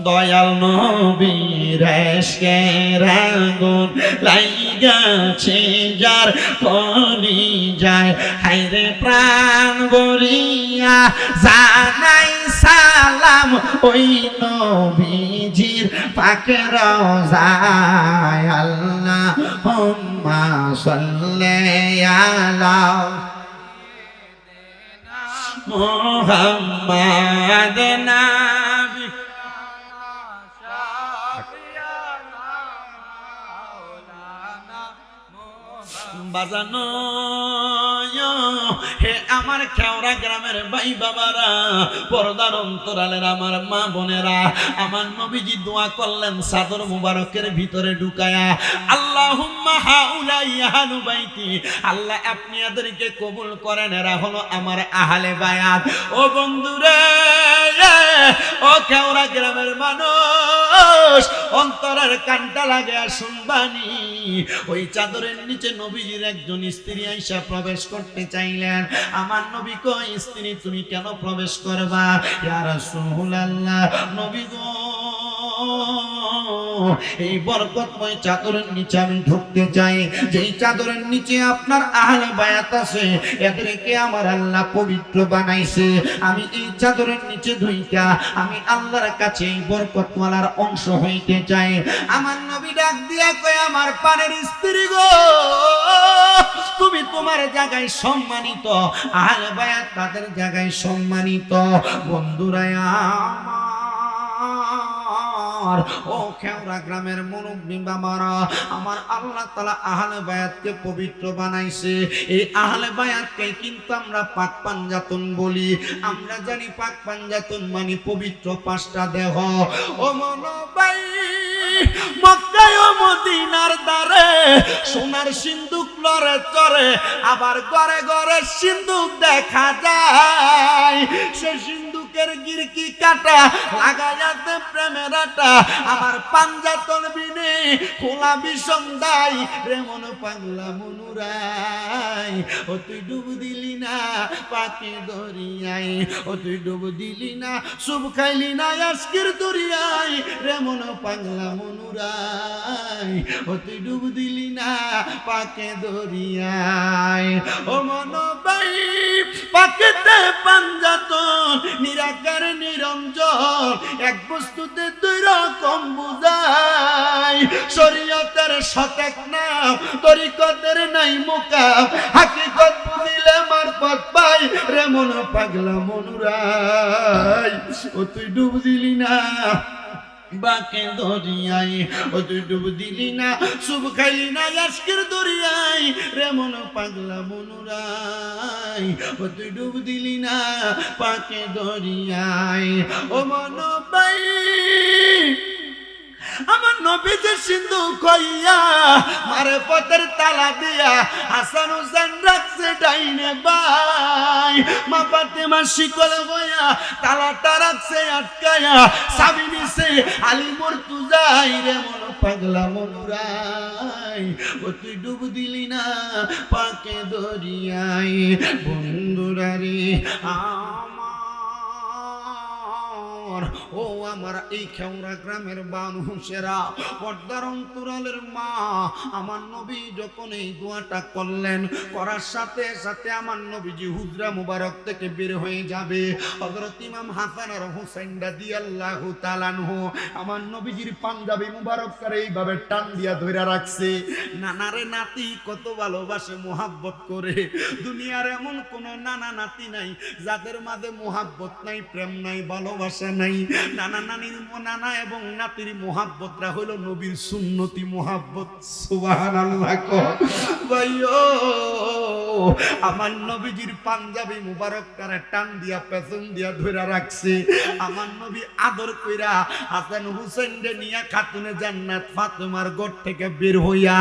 দয়াল নবীর এশকের আগুন লাইগাছে যার কলি যায়, হায়রে প্রাণ গরিয়া জানাই সালাম ওই নবীজির পাকে রওজায়। আল্লাহুম্মা সাল্লি আলা মুহাম্মাদ নাবি বাজানো হে আমার খেওড়া গ্রামের ভাই বাবারা, পর্দার অন্তরালের আমার মা বোনেরা, আমার নবীজি দোয়া করলেন চাদর মুবারকের ভিতরে ঢুকায়া, আল্লাহুম্মা হাউলাই আহলু বাইতি, আল্লাহ আপনি এদেরকে কবুল করেন, এরা হলো আমার আহলে বায়াত। ও বন্ধুরে, ও খেওড়া গ্রামের মানুষ, অন্তরের কানটা লাগে আর শুনবানি, ওই চাদরের নিচে নবীজির একজন স্ত্রী আইসা প্রবেশ করতে চাইলেন। আমার নবী কই, স্ত্রী তুমি কেন প্রবেশ করবা? ইয়া রাসূলুল্লাহ, নবী গো এই বরকতময় চাদরের নিচে আমি ঢুকতে চাই, যেই চাদরের নিচে আপনার আহলে বায়াত আছে, এদেরকে আমার আল্লাহ পবিত্র বানাইছে। আমি এই চাদরের নিচে ঢুইকা আমি আল্লাহর কাছে এই বরকতওয়ালার অংশ হইতে চাই। আমার নবী ডাক দিয়া কয়, আমার পানের স্ত্রী গো, তুমি তোমার জায়গায় সম্মানিত, আহলে বায়াত তাদের জায়গায় সম্মানিত। বন্ধুরা আমার, ও খেওরা গ্রামের মুরব্বি বাবারা, আমার আল্লাহ তাআলা আহলে বায়াতকে পবিত্র বানাইছে। এই আহলে বায়াতকে কিন্তু আমরা পাক পাঞ্জাতন বলি। আমরা জানি পাক পাঞ্জাতন মানে পবিত্র পাঁচটা দেহ। ও মনোবাই, মক্কায় ও মদিনার দ্বারে সোনার সিন্দুক লড়ে চড়ে, আবার ঘরে ঘরে সিন্দুক দেখা যায়। সে সিন্দুকের গিরকি কাটা লাগাইয়াতে প্রেমের আটা, আমার পাঞ্জাতন বিনে খোলা বিষম দাই রে মন পাগলা মনুরাই। ও তুই ডুব দিলি না পাকে দরিয়াই, ও তুই ডুব দিলি না সুব খাইলি না আজকের দরিয়াই রে মন পাগলা মনুরাই। ও তুই ডুব দিলি না পাকে দরিয়াই। ও মন বাই, পাকেতে পাঞ্জাতন নিরাকার নিরঞ্জন, এক বস্তুতে দুই রকম বুঝায়। শরীয়তের সতেক নাম, তরিকতের নাই মুকাম, হাকিকত বুঝিলে মারফত পাই রে মন পাগলা মনুরাই। ও তুই ডুব দিলি না বাকে দরিয়াই, ও তুই ডুব দিলি না সুব খাইলি না আজকের দরিয়াই রে মন পাগলা মনুরাই। ও তুই ডুব দিলি না পাকে দরিয়াই। ও মন বাই, আমার নবী যে সিন্ধু কইয়া মারে পথের তালা দিয়া হাসান হুসেন রাখছে ডাইনে বাই। মা ফাতেমা শিকল হইয়া তালাটা রাখছে আটকায়া, চাবি নিছে আলী মুর্তুজাই রে মন পাগলা মনুরাই। ও তুই ডুব দিলি না পাকে দরিয়াই। বন্ধুরা রে ও আমার এই খেওরা গ্রামের মানুষেরা, পর্দার অন্তরালের মা, আমার নবী যখন এই দোয়াটা করলেন, করার সাথে সাথে আমার নবীজি হুজরা মুবারক থেকে বের হয়ে যাবে। হযরত ইমাম হাসান আর হুসাইন রাদিয়াল্লাহু তাআলা আনহু আমার নবীজির পাঞ্জাবি মুবারক করে এইভাবে টান দিয়া ধইরা রাখছে। নানারে নাতি কত ভালোবাসে, মোহাব্বত করে। দুনিয়ার এমন কোন নানা নাতি নাই যাদের মাঝে মোহাব্বত নাই, প্রেম নাই, ভালোবাসা নাই। নানা নানির নানা এবং নাতির মোহাব্বতরা হলো নবীর সুন্নতি মোহাব্বত। সুবহানাল্লাহ ভাইও, আমার নবীজির পাঞ্জাবি মুবারক করে টান দিয়া পেছন দিয়া ধরে রাখছে। আমার নবী আদর কইরা হাসান হুসেন রে নিয়া খাতুনে জান্নাত ফাতেমার ঘর থেকে বের হইয়া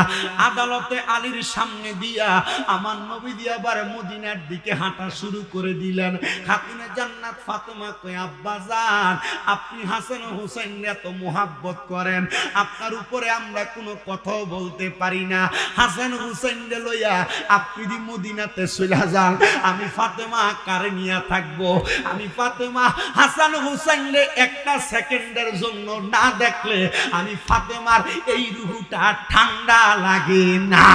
আদালতে আলীর সামনে দিয়া আমার নবী দিয়া বার মদিনার দিকে হাঁটা শুরু করে দিলেন। খাতুনে জান্নাত ফাতেমা কয়, আব্বা জান, আপনি হাসান হুসাইন এত মোহাব্বত করেন, আপনার উপরে আমরা কোনো কথাও বলতে পারি না। হাসান হুসাইন রে লইয়া আপনি দি মদিনাতে চলে যান, আমি ফাতেমা কারে নিয়া থাকবো। আমি ফাতেমা হাসান হুসাইন রে একটা সেকেন্ডের জন্য না দেখলে আমি ফাতেমার এই রুহুটা ঠান্ডা লাগে না।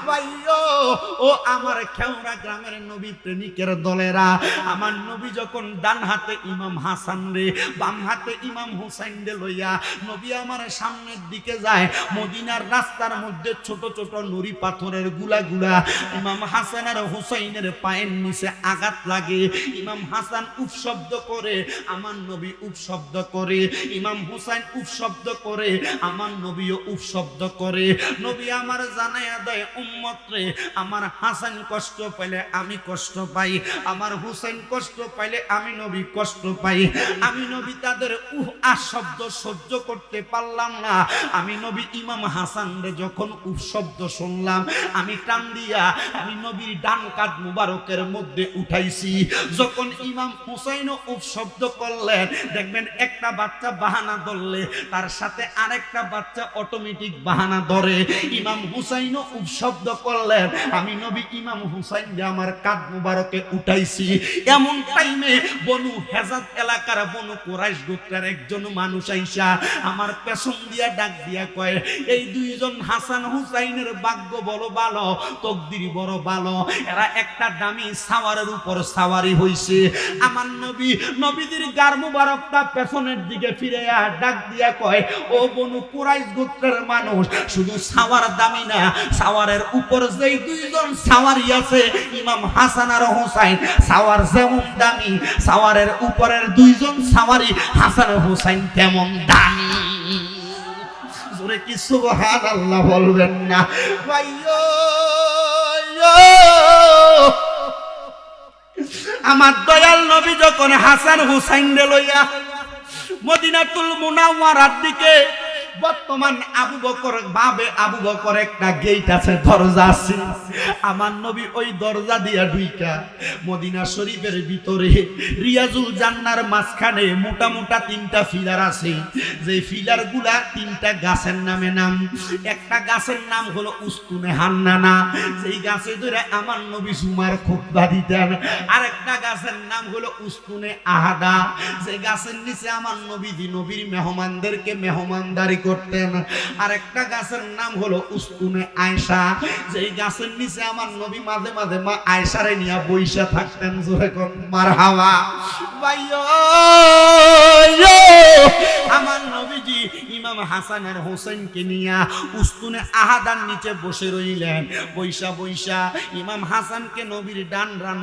ভাইও, ও আমার খেওরা গ্রামের নবী প্রেমিকের দলেরা, আমার নবী যখন ডান হাতে ইমাম হাসান রে, বাম হাতে ইমাম হুসাইন রে লইয়া নবী আমার সামনের দিকে যায়, মদিনার রাস্তার মধ্যে ছোট ছোট নুরি পাথরের গুলা গুলা ইমাম হাসান আর হুসাইনের পায়ের নিচে আঘাত লাগে। ইমাম হাসান উফ শব্দ করে, আমার নবী উফ শব্দ করে। ইমাম হুসাইন উফ শব্দ করে, আমার নবীও উফ শব্দ করে। নবী আমার জানাইয়া দেয়, উম্মত রে, আমার হাসান কষ্ট পাইলে আমি কষ্ট পাই, আমার হুসাইন কষ্ট পাইলে আমি নবী কষ্ট পাই। আমি নবী তাদের উহ আ শব্দ সহ্য করতে পারলাম না। আমি নবী ইমাম হাসান রে যখন উফ শব্দ শুনলাম, আমি টান দিয়া আমি নবীর ডান কাঁধ মুবারকের মধ্যে উঠাইছি। যখন ইমাম হুসাইন উফ শব্দ করলেন, দেখবেন একটা বাচ্চা বাহানা ধরলে তার সাথে আরেকটা বাচ্চা অটোমেটিক বাহানা ধরে। ইমাম হুসাইন উফ শব্দ করলেন, আমি নবী ইমাম হুসাইন আমার কাঁধ মুবারকে উঠাইছি। এমন টাইমে বনু হেজাজ এলাকার বনু কুরাইশ গোত্রের একজন মানুষ আইসা আমার পেছন দিয়া ডাক দিয়া কয়, এই দুইজন হাসান হুসাইনের ভাগ্য বড় ভালো, তকদির বড় ভালো, এরা একটা দামি সাওয়ারের উপর সাওয়ারি হইছে। আমার নবী নবীদের গার মুবারকটা পেছনের দিকে ফিরে ডাক দিয়া কয়, ও বনু কুরাইশ গোত্রের মানুষ, শুধু সাওয়ার দামি না, সাওয়ারের উপর যেই দুইজন সাওয়ারি আছে ইমাম হাসান আর হুসাইন, সাওয়ার যেমন দামি, সাওয়ারের উপরের দুইজন সাওয়ারি হাসান হুসাইন তেমন দামি। জোরে কি সুবহানাল্লাহ বলবেন না? ভাইয়ো আমার দয়াল নবী যখন হাসান হুসাইন রে লইয়া মদিনাতুল মুনাওয়ারার দিকে, বর্তমান আবু বকর একটা গেট আছে, দরজা আছে, আমার নবী ওই দরজা দিয়া ঢুইকা মদিনা শরীফের ভিতরে রিয়াজুল জান্নার মাঝখানে মোটা মোটা 3টা ফিলার আছে, যে ফিলার গুলা 3টা গাছের নামে নাম। একটা গাছের নাম হলো উস্তুনে হান্নানা, সেই গাছে ধরে আমার নবী জুমার খুতবা দিতেন। আরেকটা গাছের নাম হলো উস্তুনে আহাদা, যে গাছের নিচে আমার নবীর মেহমানদেরকে মেহমানদারি করতেন। আরেকটা গাছের নাম হলো উস্তুনে আয়েশা, যেই গাছের নিচে আমার নবী মাঝে মাঝে মা আয়েশারে নিয়ে বইসা থাকতেন। জোরে কোন মারহাবা। ভাইয়ো আমার নবীজি ইমাম হাসান আর হোসেনকে নিয়ে উস্তুনে আহাদার নিচে বসে রইলেন। বইসা বইসা ইমাম হাসানকে নবীর ডান রান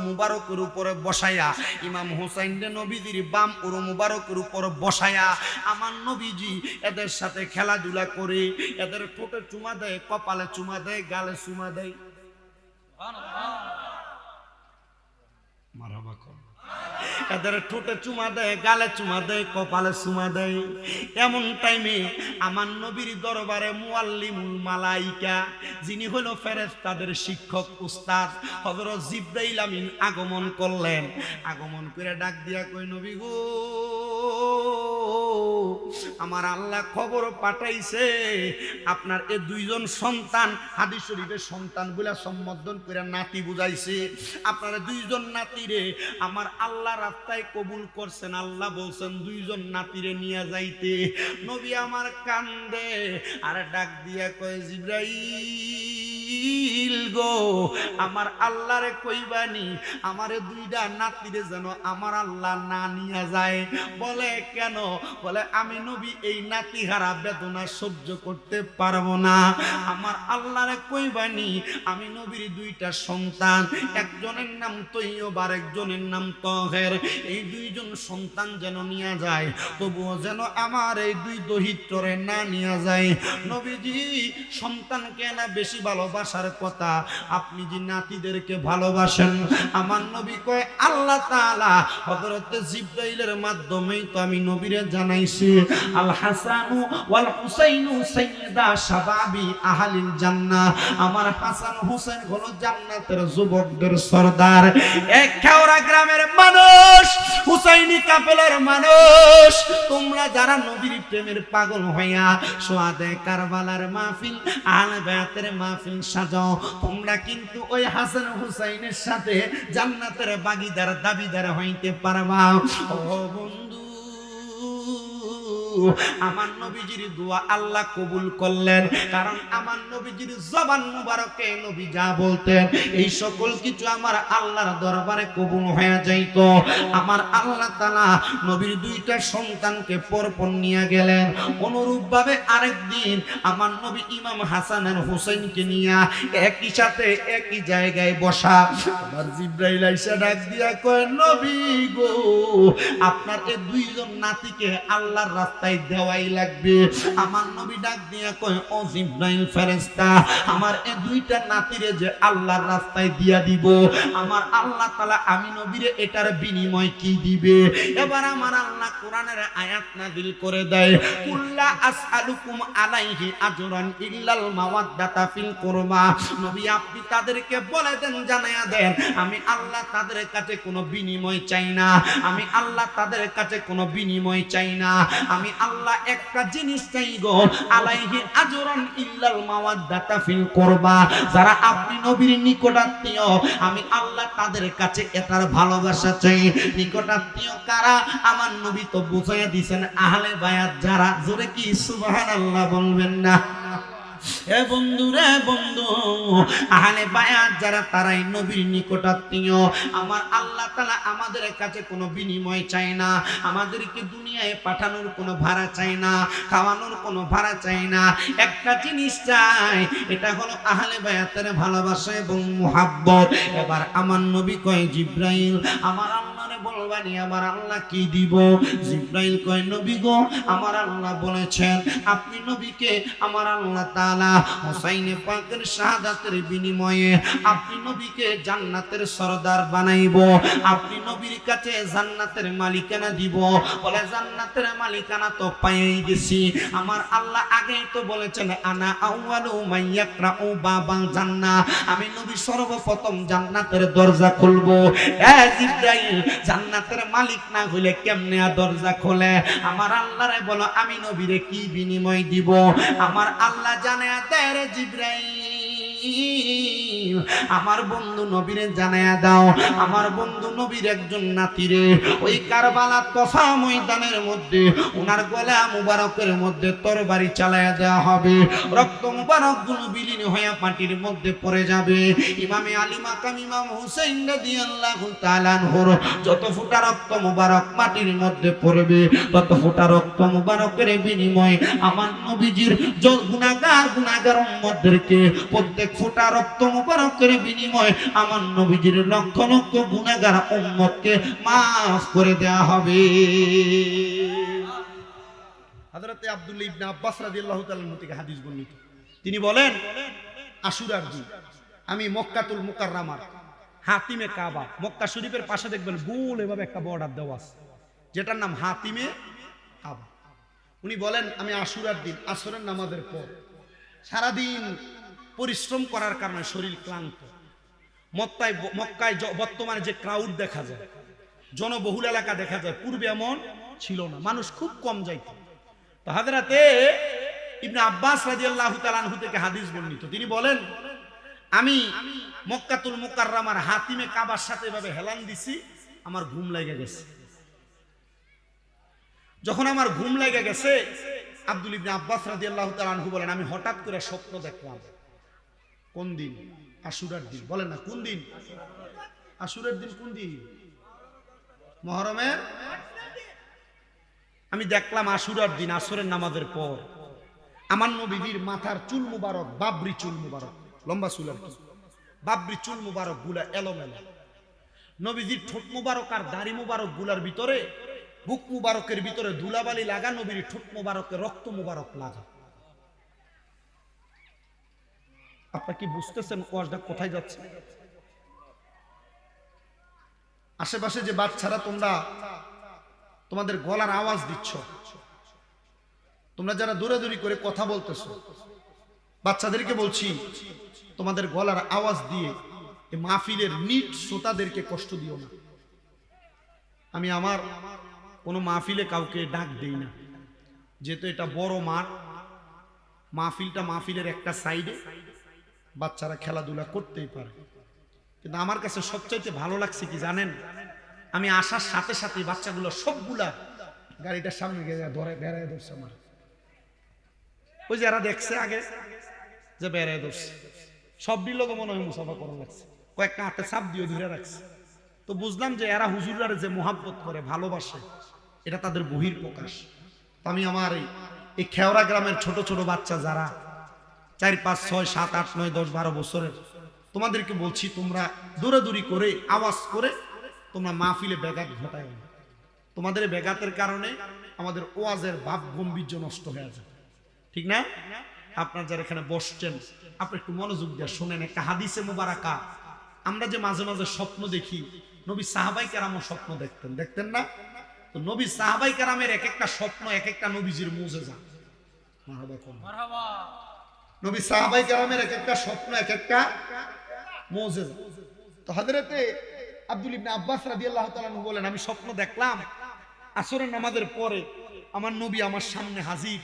মুবারকের উপরে বসায়া, ইমাম হোসেনকে নবীজির বাম মুবারকের উপরে বসায়া আমার নবীজি এদের সাথে খেলাধুলা করে, এদের ঠোঁটে চুমা দেয়, কপালে চুমা দেয়, গালে চুমা দেয়। মারহাবা কর। এদের ঠোঁটে চুমা দেয়, গালে চুমা দেয়, কপালে চুমা দেয়। এমন টাইমে আমার নবীর দরবারে মুআল্লিমুল মালাইকা, যিনি হলো ফেরেশতাদের শিক্ষক উস্তাদ, হযরত জিবরাইল আমিন আগমন করলেন। আগমন করে ডাক দিয়া কই, নবী গো, আমার আল্লাহ খবর পাঠাইছে আপনার এই দুইজন সন্তান, হাদিস শরীফে সন্তান বলে সম্বোধন করে নাতি বুঝাইছে, আপনার দুইজন নাতিরে আমার আল্লাহ রাস্তায় কবুল করছেন। আল্লাহ বলছেন দুইজন নাতিরে নিয়ে যাইতে। নবী আমার কান্দে আর ডাক দিয়া কয়, জিবরাইল গো, আমার আল্লাহরে কইবানি আমারে 2টা নাতিরে যেন আমার আল্লাহ না নিয়ে যায়। বলে কেন? বলে আমি নবী এই নাতি হারা বেদনা সহ্য করতে পারবো না। আমার আল্লাহরে কইবানি আমি নবীর 2টা সন্তান, একজনের নাম তৈয়ব আর একজনের নাম তহের, এই 2জন সন্তান যেন নিয়ে যায়, তবুও যেন আমার এই 2 দহিত্ররে না নিয়ে যায়। নবীজি সন্তানকে না বেশি ভালোবাসার কথা, আপনি যে নাতিদেরকে ভালোবাসেন। আমার নবী কয়, আল্লাহ তাআলা হযরত জিবরাইলের মাধ্যমেই তো আমি নবীরে জানাইছি, আল হাসানু ওয়াল হুসাইনু সাইয়্যিদা শাবাবি আহলিল জান্নাহ, আমার হাসান হোসেন হলো জান্নাতের যুবকদের সরদার। এক খেওড়া গ্রামের মানুষ, হুসাইনি কাফেলার মানুষ, তোমরা যারা নবীর প্রেমের পাগল হইয়া সোয়াদে কারবালার মাহফিল, আহলে বায়াতের মাহফিল সাজাও, তোমরা কিন্তু ওই হাসান হুসাইনের সাথে জান্নাতের বাগিদার দাবিদার হইতে পারবা। ও বন্ধু, আমার নবীজির দোয়া আল্লাহ কবুল করলেন, কারণ আমার নবীজির জবান মুবারকে নবী যা বলতেন এই সকল কিছু আমার আল্লাহর দরবারে কবুল হয়ে যাইত। আমার আল্লাহ তাআলা নবীর 2টা সন্তানকে পরপর নিয়ে গেলেন। অনুরূপ ভাবে আরেকদিন আমার নবী ইমাম হাসান আর হোসেনকে নিয়ে একই সাথে একই জায়গায় বসা। আমার জিবরাইল আইসা ডাক দিয়া কয়, নবী গো, আপনার এই 2জন নাতিকে আল্লাহর রাস্তায় দেওয়াই লাগবে। আমার নবী ডাক দিয়া কয়, ও জিবরাইল ফেরেশতা, আমার এই 2টা নাতিরে যে আল্লাহর রাস্তায় দিয়া দিব, আমার আল্লাহ তাআলা আমি নবীরে এটার বিনিময় কি দিবে? এবার আমার আল্লাহ কোরআনের আয়াত নাযিল করে দেয়, কুল্লা আসআলুকুম আলাইহি আজরান ইল্লাল মাওয়াদ্দাতা ফিল কুরবা। নবী আপনি তাদেরকে বলে দেন, জানায়া দেন, আমি আল্লাহ তাদের কাছে কোনো বিনিময় চাই না, আমি আমি আল্লাহ তাদের কাছে কোনো বিনিময় চাই না। আমি আল্লাহ একটা জিনিস চাই গো, আলাইহি আজরান ইল্লাল মাওয়াদ্দাতা ফিল কুরবা। যারা আপনি নবীর নিকটাত্মীয়, আমি আল্লাহ তাদের কাছে এটার ভালোবাসা চাই। নিকটাত্মীয় কারা? আমার নবী তো বুঝাইয়া দিয়েছেন আহলে বায়াত যারা। জোরে কি সুবহানাল্লাহ বলবেন না? এ বন্ধু রে বন্ধু, আহলে বায়াত যারা তারাই নবীর নিকটাত্মীয়। আমার আল্লাহ তাআলা আমাদের কাছে কোনো বিনিময় চায় না, আমাদেরকে দুনিয়ায় পাঠানোর কোনো ভাড়া চাই না, খাওয়ানোর কোনো ভাড়া চাই না। একটা জিনিস চাই, এটা হলো আহলে বায়াতের ভালোবাসা এবং মুহাব্বত। এবার আমার নবী কয় জিবরাইল আমার আল্লাহরে বলবানি আমার আল্লাহ কি দিব? জিবরাইল কয় নবী গো, আমার আল্লাহ বলেছেন আপনি নবীকে আমার আল্লাহ তাআলা হুসাইনে পাকের শাহাদাতের বিনিময়ে আপনি নবীকে জান্নাতের সরদার বানাইব, আপনি নবীর কাছে জান্নাতের মালিকানা দিব। বলে জান্নাতের মালিকানা তো পাইয়ে গেছি, আমার আল্লাহ আগেই তো বলেছেন আনা আউয়ালু মাইয়াকরাউ বাবাল জান্নাহ, আমি নবী সর্বপ্রথম জান্নাতের দরজা খুলবো। এ জিবরাইল, জান্নাতের মালিক না হইলে কেমনে দরজা খোলে? আমার আল্লাহরে বলো আমি নবীরে কি বিনিময় দিব? আমার আল্লাহ জানে দেয় রে জিবরাইল, আমার বন্ধু নবীরে জানায়া দাও আমার বন্ধু নবীর একজন নাতিরে ওই কারবালা তফা ময়দানের মধ্যে ওনার গলা মুবারকের মধ্যে তরবারি চালায়া দেওয়া হবে, রক্ত মুবারক গুলো বিলীন হয়ে মাটির মধ্যে পড়ে যাবে। ইমামে আলী মাকাম ইমাম হুসাইন রাদিয়াল্লাহু তাআলা আনহুর যত ফোঁটা রক্ত মুবারক মাটির মধ্যে পড়বে, তত ফোঁটা রক্ত মুবারকের বিনিময়ে আমার নবীজির গুনাহগার উম্মতদেরকে প্রত্যেক ফোঁটা রক্ত মুবারকের বিনিময়ে আমার নবীজির লক্ষ লক্ষ গুনাহগার উম্মতকে মাফ করে দেয়া হবে। হযরতে আব্দুল্লাহ ইবনে আব্বাস রাদিয়াল্লাহু তাআলা থেকে হাদিস বর্ণিত, তিনি বলেন আশুরার দিন আমি মক্কাতুল মুকাররমার হাতিমে কাবা, মক্কা শরীফের পাশে দেখবেন গোল এভাবে একটা বর্ডার দেওয়া আছে যেটার নাম হাতিমে কাবা। উনি বলেন আমি আশুরার দিন আসরের নামাজের পর সারাদিন পরিশ্রম করার কারণে শরীর ক্লান্ত, মক্কায় বর্তমানে যে ক্রাউড দেখা যায়, জনবহুল এলাকা দেখা যায়, পূর্বে এমন ছিল না, মানুষ খুব কম যাইত। তো হযরতে ইবনে আব্বাস রাদিয়াল্লাহু তাআলা আনহু থেকে হাদিস বর্ণিত, তিনি বলেন আমি মক্কাতুল মুকাররমার হাতিমে কাবার সাথে এভাবে হেলান দিছি, আমার ঘুম লেগে গেছে। যখন আমার ঘুম লেগে গেছে, আব্দুল ইবনে আব্বাস রাদিয়াল্লাহু তাআলা আনহু বলেন আমি হঠাৎ করে স্বপ্ন দেখলাম। কোন দিন? আশুরার দিন। বলেন না কোন দিন? আশুরার দিন কোন দিন? মুহররমের। আমি দেখলাম আশুরার দিন আসরের নামাজের পর আমার নবীর মাথার চুল মুবারক, বাবরি চুল মুবারক, লম্বা চুল আর কি, বাবরি চুল মুবারক গুলা এলোমেলো, নবীজির ঠোঁট মুবারক আর দাড়ি মুবারক গুলার ভিতরে, বুক মুবারকের ভিতরে ধুলাবালি লাগা, নবীর ঠোঁট মুবারকে রক্ত মুবারক লাগা। আপনারা কি বুঝতেছেন ওয়াজটা কোথায় যাচ্ছে? আশেপাশে যে বাচ্চারা তোমরা তোমাদের গলার আওয়াজ দিচ্ছ, তোমরা যারা দৌড়াদৌড়ি করে কথা বলতেছো, বাচ্চাদেরকে বলছি তোমাদের গলার আওয়াজ দিয়ে এই মাহফিলের নিট শ্রোতাদেরকে কষ্ট দিও না। আমি আমার কোনো মাহফিলে কাউকে ডাক দেই না, যেহেতু এটা বড় মাঠ, মাহফিলের একটা সাইডে বাচ্চারা খেলাধুলা করতেই পারে। কিন্তু আমার কাছে সবচাইতে ভালো লাগছে কি জানেন? আমি আসার সাথে সাথে বাচ্চাগুলো সবগুলা গাড়িটার সামনে গিয়ে ধরে বেড়ায় ধরছে আমার, ওই যারা দেখছে আগে যে বেড়ায় ধরছে, সব লোক মনে হয় মুসাফা করা লাগছে, কয়েকটা হাতে চাপ দিয়ে ধরে রাখছে। তো বুঝলাম যে এরা হুজুরারে যে মোহাব্বত করে, ভালোবাসে, এটা তাদের বহির প্রকাশ। আমি আমার এই খেওড়া গ্রামের ছোট ছোট বাচ্চা যারা 4, 5, 6, 7, 8, 9, 10, 12 বছরের, তোমাদেরকে বলছি তোমরা দৌড়াদৌড়ি করে আওয়াজ করে তোমরা মাহফিলে ব্যাঘাত ঘটায় না। তোমাদের ব্যাঘাতের কারণে আমাদের ওয়াজের ভাব গাম্ভীর্য নষ্ট হয়ে যায়, ঠিক না? আপনারা যারা এখানে বসছেন আপনি একটু মনোযোগ দিয়ে শোনেন একটা হাদিসে মুবারাকা। আমরা যে মাঝে মাঝে স্বপ্ন দেখি, নবী সাহাবাই কেরামও স্বপ্ন দেখতেন না? তো নবী সাহাবাই কেরামের এক একটা স্বপ্ন এক একটা নবীজির মুজিজা। মারহাবা। নবী সাহাবাই কেরামের এক একটা স্বপ্ন এক একটা মুজিজা। তো হযরতে আব্দুল ইবনে আব্বাস রাদিয়াল্লাহু তাআলা আনহু বলেন, আমি স্বপ্ন দেখলাম আসরের নামাজের পরে আমার নবী আমার সামনে হাজির।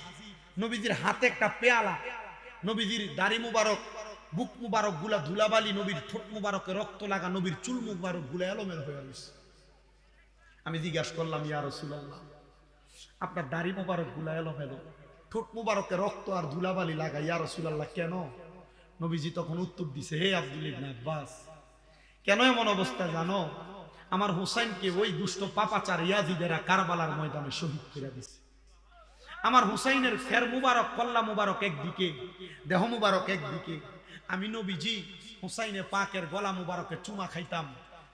নবীজির হাতে একটা পেয়ালা, নবীজির দাড়ি মুবারক, বুক মুবারক গুলা ধুলাবালি, নবীর ঠোঁট মুবারকে রক্ত লাগা, নবীর চুল মুবারক গুলা এলোমেলো হয়ে গেছে। আমি জিজ্ঞাসা করলাম, ইয়া রাসূলুল্লাহ, আপনার দাড়ি মুবারক গুলা এলোমেলো, ঠোঁট মুবারকে রক্ত আর ধুলাবালি লাগা, ইয়া রাসূলুল্লাহ কেন? নবীজি তখন উত্তর দিছে, হে আব্দুল ইবনে আব্বাস, কেন এমন অবস্থা জানো? আমার হুসাইনকে ওই দুষ্ট পাপাচার ইয়াজিদেরা কারবালার ময়দানে শহীদ করে দিছে। আমার হুসাইনের ফের মুবারক, কল্লা মুবারক একদিকে, দেহ মুবারক একদিকে। আমি নবীজি হুসাইনে পাকের গলা মুবারকে চুমা খাইতাম,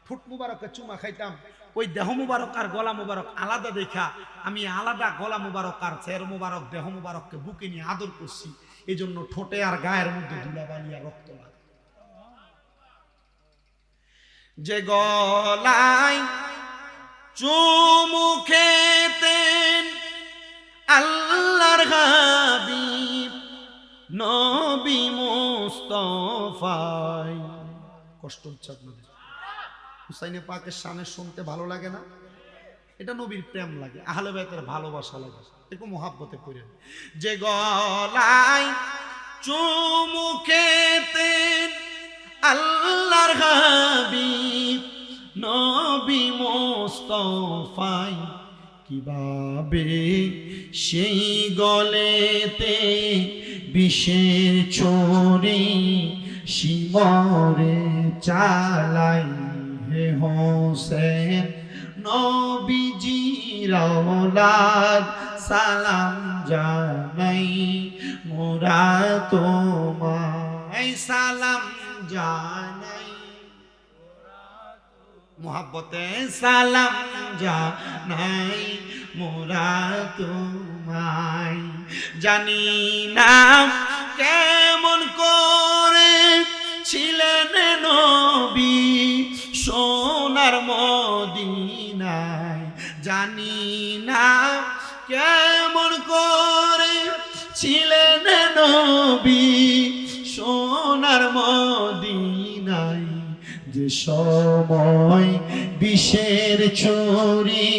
ঠোঁট মুবারকে চুমা খাইতাম। ওই দেহ মুবারক আর গলা মুবারক আলাদা দেখা আমি আলাদা গলা মুবারক আর ফের মুবারক দেহ মুবারককে বুকে নিয়ে আদর করছি। এই জন্য ঠোঁটে আর গায়ের মধ্যে ধুলাবালি আর রক্ত লাগে। যে গলায় চুমু খেতেন আল্লাহর হাবিব নবী মুস্তাফাই, কষ্ট হচ্ছে আপনাদের? হুসাইনে পাকের শানে শুনতে ভালো লাগে না? এটা নবীর প্রেম লাগে, আহলে বাইতের ভালোবাসা লাগে, একটু মোহাব্বতে পড়ে। যে গলায় চুমু খেতেন আল্লাহর হাবিব নবী মুস্তাফাই, কিভাবে সেই গলেতে বিষের ছড়ি শিমরে চালাই। হে হোসেন নবীজির আওলাদ সালাম জানাই, মোরা তোমায় সালাম জানাই, মোহাব্বতে সালাম জানাই, মোরা তোমায়। জানি না কেমন করে ছিলেন নবী সোনার মদিনায়, জানি না কেমন করে ছিলেন নবী সোনার মদিনায়। যে সময় বিষের ছুরি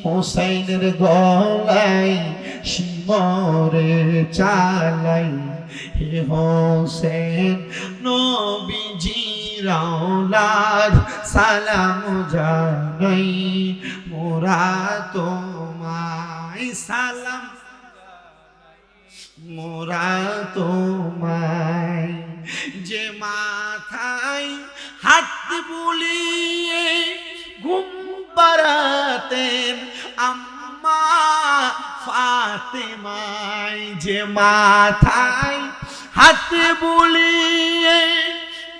হোসাইনের গলায় শিমরে চালাই, হে হোসেন নবীজির আওলাদ সালাম জানাই, মোরা তোমায় সালাম, মোরা তোমায়। যে মাথায় হাত বুলিয়ে ঘুম পাড়াতেন আম্মা ফাতেমায়, যে মাথায় হাত বুলিয়ে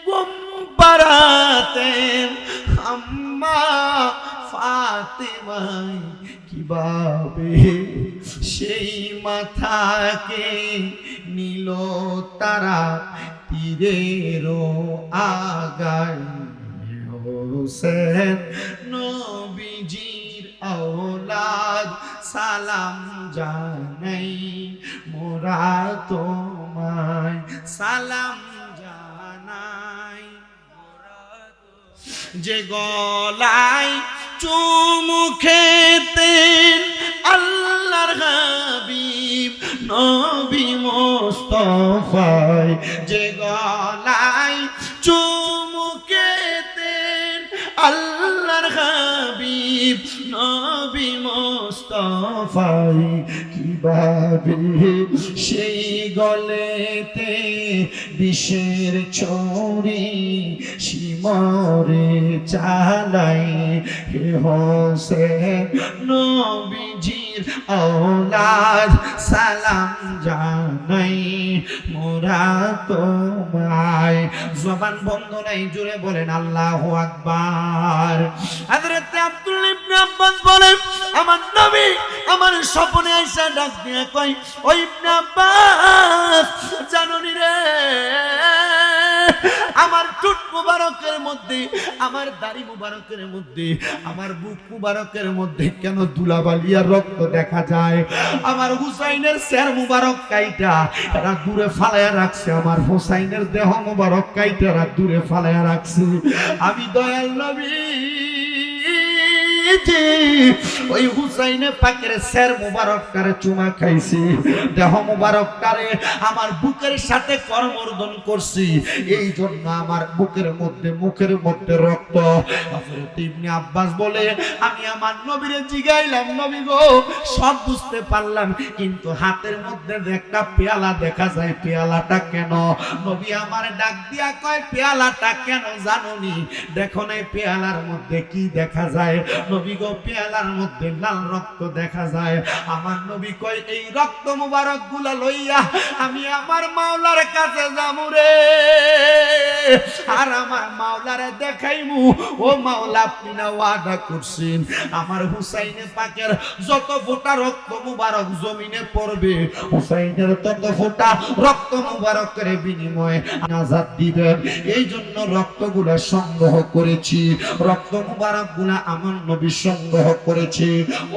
ঘুম পাড়াতেন আম্মা ফাতেমায়, কিভাবে সেই মাথাকে নিল তারা তীরেরও আগায়। হোসেন নবীজির আওলাদ সালাম জানাই, মোরা তোমায় সালাম জানাই। যে গলায় চুমু খেতেন আল্লাহর হাবিব নবী মুস্তাফাই, যে গলায় চুমু খেতেন আল্লাহর হাবিব নবী মুস্তাফাই, কিভাবে সেই গলেতে বিষের ছড়ি শিমরে চালাই। হে হোসেন নবীজির আওলাদ সালাম জানাই, মোরা তোমায়। জবান বন্ধ নাই, জোরে বলেন আল্লাহু আকবার। হযরত আব্দুল ইবনে আব্বাস বলেন, আমার নবী আমার স্বপ্নে আইসা ডাক দিয়ে কয়, ও ইবনে আব্বাস জাননি রে আমার ঠোঁট মুবারকের মধ্যে, আমার দাড়ি মুবারকের মধ্যে, আমার বুক মুবারকের মধ্যে কেন ধুলাবালিয়া রক্ত দেখা যায়? আমার হুসাইনের স্যার মুবারক কাইটা এরা দূরে ফালাইয়া রাখছে, আমার হুসাইনের দেহ মুবারক কাইটা এরা দূরে ফালাইয়া রাখছে। আমি দয়াল নবী ওই হুসাইনে পাকের স্যার মুবারক কারে চুমা খাইছি, দেহ মুবারক কারে আমার বুকের সাথে করমর্দন করছি, এই জন্য আমার বুকের মধ্যে মুখের মধ্যে রক্ত। হযরত ইবনে আব্বাস বলে আমি আমার নবীরে জিগাইলাম, নবী গো সব বুঝতে পারলাম, কিন্তু হাতের মধ্যে একটা পেয়ালা দেখা যায়, পেয়ালাটা কেন? নবী আমার ডাক দিয়া কয় পেয়ালাটা কেন জানোনি? দেখো না পেয়ালার মধ্যে কি দেখা যায়? নবী গো পেয়ালার মধ্যে লাল রক্ত দেখা যায়। আমার নবী কয় এই রক্ত মুবারক গুলা লইয়া আমি আমার মাওলার কাছে যামু রে, আর আমার মাওলারে দেখাইমু। ও মাওলা আপনি না ওয়াদা করছেন আমার হুসাইনে পাকের যত ফোঁটা রক্ত মুবারক জমিনে পড়বে হুসাইনের তত ফোঁটা রক্ত মুবারকের বিনিময়ে নাজাত দিবেন। এই জন্য রক্তগুলা সংগ্রহ করেছি, রক্ত মুবারক গুলা আমার নবী সংগ্রহ করেছে।